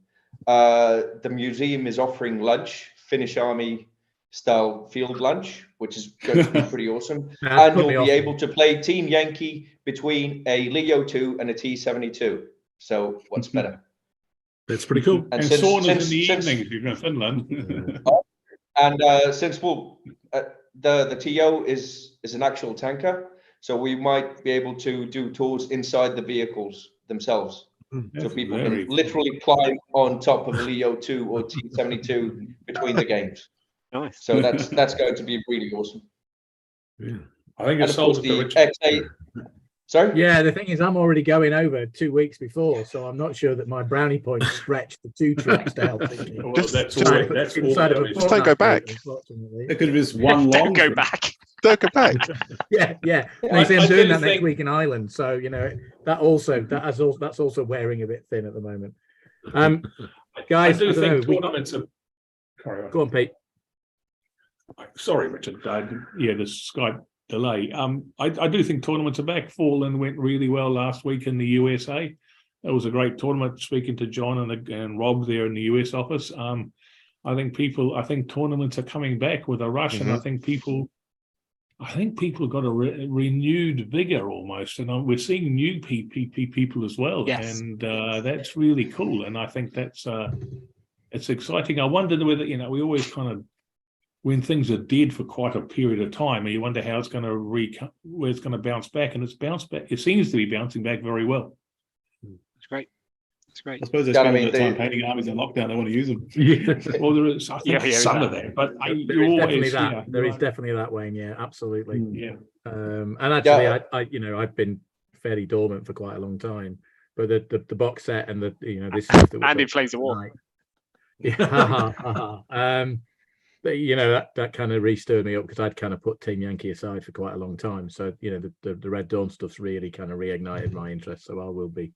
Speaker 7: The museum is offering lunch, Finnish Army style field lunch, which is going to be pretty awesome. And you'll be able to play Team Yankee between a Leo 2 and a T-72. So what's better?
Speaker 3: That's pretty cool.
Speaker 4: And saunas in the evening if you're in Finland.
Speaker 7: And since the TO is an actual tanker, so we might be able to do tours inside the vehicles themselves. So people can literally climb on top of a Leo 2 or T-72 between the games.
Speaker 1: Nice.
Speaker 7: So that's going to be really awesome.
Speaker 3: Yeah.
Speaker 4: I think it's
Speaker 7: sold the X8. Sorry?
Speaker 6: Yeah, the thing is, I'm already going over 2 weeks before, so I'm not sure that my brownie points stretch the 2 trips to Helsinki.
Speaker 4: Well, that's
Speaker 6: inside of a
Speaker 5: just don't go back.
Speaker 3: It could have been one long.
Speaker 1: Don't go back.
Speaker 5: Don't go back.
Speaker 6: Yeah. No, see, I'm doing that next week in Ireland, so you know that's also wearing a bit thin at the moment. Guys,
Speaker 4: I do think tournaments are.
Speaker 6: Go on, Pete.
Speaker 4: Sorry, Richard. The Skype delay. I do think tournaments are back. Fallen went really well last week in the USA. It was a great tournament. Speaking to John and Rob there in the US office, I think tournaments are coming back with a rush, and I think people got a renewed vigor almost, and we're seeing new people as well, and that's really cool. And I think that's it's exciting. I wondered whether we always kind of, when things are dead for quite a period of time, and you wonder how it's going to where it's going to bounce back, and it's bounced back. It seems to be bouncing back very well.
Speaker 1: It's great. It's great.
Speaker 2: I suppose they're spending the time painting armies in lockdown. They want to use them.
Speaker 4: Well, there is, I think, some of that, but
Speaker 6: there is definitely that, Wayne. Yeah, absolutely.
Speaker 4: Yeah.
Speaker 6: And actually, I've been fairly dormant for quite a long time, but the box set and this stuff that
Speaker 1: and it plays the war.
Speaker 6: Yeah. But that kind of re-stirred me up because I'd kind of put Team Yankee aside for quite a long time. So the Red Dawn stuff's really kind of reignited my interest. So I will be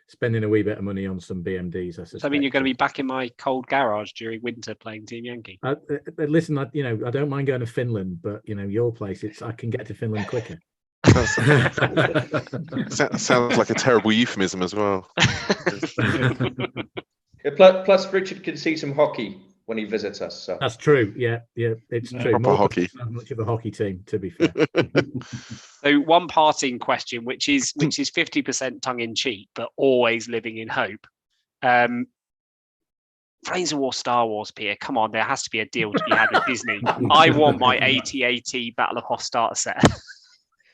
Speaker 6: spending a wee bit of money on some BMDs. I suspect.
Speaker 1: So I mean, you're going to be back in my cold garage during winter playing Team Yankee.
Speaker 6: Listen, I don't mind going to Finland, but your place, I can get to Finland quicker.
Speaker 5: Sounds like a terrible euphemism as well.
Speaker 7: Plus, Richard can see some hockey when he visits us. So
Speaker 6: that's true. Yeah, it's true.
Speaker 5: Proper hockey.
Speaker 6: Not much of a hockey team, to be fair.
Speaker 1: So one parting question, which is 50% tongue in cheek, but always living in hope. Flames of War, Star Wars, Peter. Come on, there has to be a deal to be had with Disney. I want my AT-AT Battle of Hoth starter set.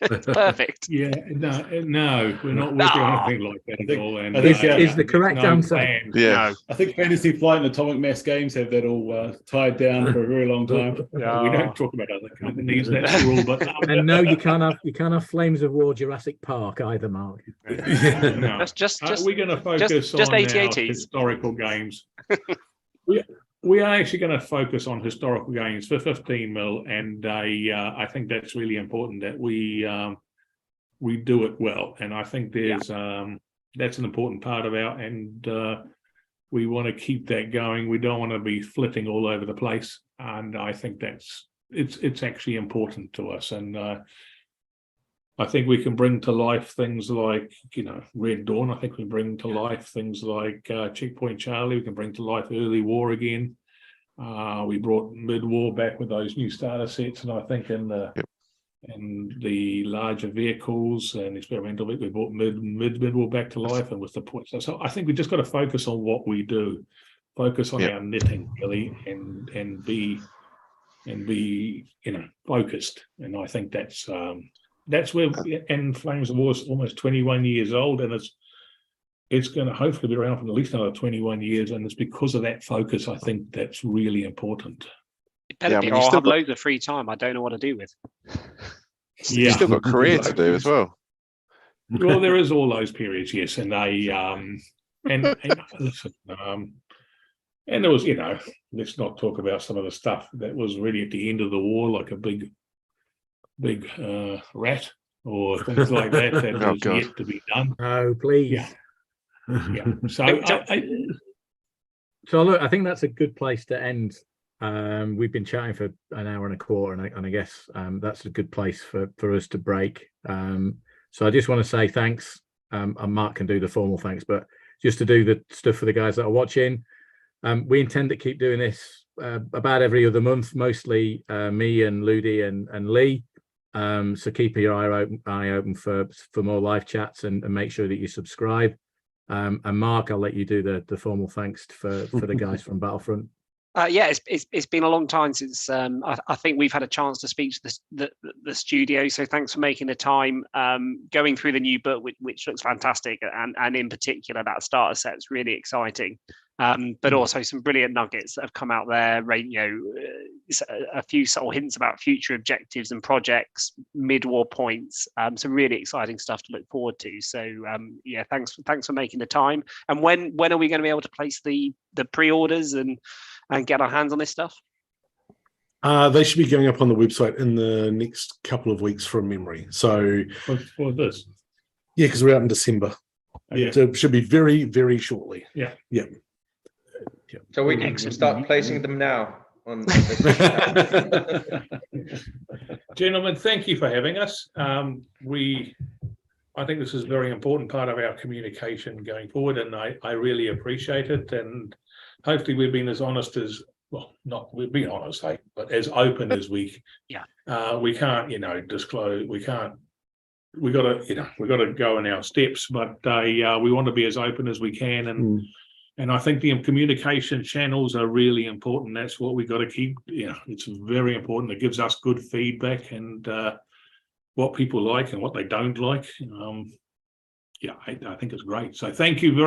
Speaker 1: It's perfect.
Speaker 4: Yeah, no, we're not working on anything like that at all. And
Speaker 6: is the correct answer?
Speaker 5: Yeah,
Speaker 2: I think Fantasy Flight and Atomic Mass Games have that all tied down for a very long time.
Speaker 4: We don't talk about other companies. That's the rule. But
Speaker 6: and no, you can't have Flames of War Jurassic Park either, Mark.
Speaker 4: No,
Speaker 1: that's just
Speaker 4: we're going to focus on
Speaker 1: AT-ATs.
Speaker 4: Historical games. We are actually going to focus on historical games for 15 mil, and I think that's really important that we do it well. And I think there's that's an important part of and we want to keep that going. We don't want to be flitting all over the place, and I think it's actually important to us. And I think we can bring to life things like, Red Dawn. I think we bring to life things like Checkpoint Charlie. We can bring to life early war again. We brought mid-war back with those new starter sets, and I think in the larger vehicles and experimental, we brought mid-war back to life, and with the points. So I think we just got to focus on what we do, focus on our knitting really, and be be, focused. And I think that's where, and Flames of War is almost 21 years old, and it's going to hopefully be around for at least another 21 years. And it's because of that focus, I think that's really important.
Speaker 1: It better be, or I'll have loads of free time I don't know what to do with.
Speaker 5: You've still got a career to do as well.
Speaker 4: Well, there is all those periods, yes, and listen, and there was, let's not talk about some of the stuff that was really at the end of the war, like a big rat or things like that was yet to be done.
Speaker 6: Oh, please.
Speaker 4: Yeah. So,
Speaker 6: so look, I think that's a good place to end. We've been chatting for an hour and a quarter, and I guess that's a good place for us to break. So I just want to say thanks. And Mark can do the formal thanks, but just to do the stuff for the guys that are watching. We intend to keep doing this about every other month, mostly me and Ludi and Lee. So keep your eye open for more live chats and make sure that you subscribe. And Mark, I'll let you do the formal thanks for the guys from Battlefront.
Speaker 1: It's been a long time since I think we've had a chance to speak to the studio. So thanks for making the time. Going through the new book, which looks fantastic, and in particular that starter set is really exciting. But also some brilliant nuggets that have come out there. A few subtle hints about future objectives and projects, mid-war points. Some really exciting stuff to look forward to. So thanks for making the time. And when are we going to be able to place the pre-orders and get our hands on this stuff?
Speaker 3: They should be going up on the website in the next couple of weeks from memory. So
Speaker 4: for this,
Speaker 3: because we're out in December.
Speaker 4: Okay.
Speaker 3: So it should be very, very shortly.
Speaker 4: Yeah.
Speaker 7: So we can start placing them now.
Speaker 4: Gentlemen, thank you for having us. I think this is a very important part of our communication going forward, and I really appreciate it. And hopefully we've been as honest as, well, not we've been honest, but as open as we. We can't, disclose. We can't. We got to go in our steps, but we want to be as open as we can, and I think the communication channels are really important. That's what we got to keep. It's very important. It gives us good feedback and what people like and what they don't like. I think it's great. So thank you very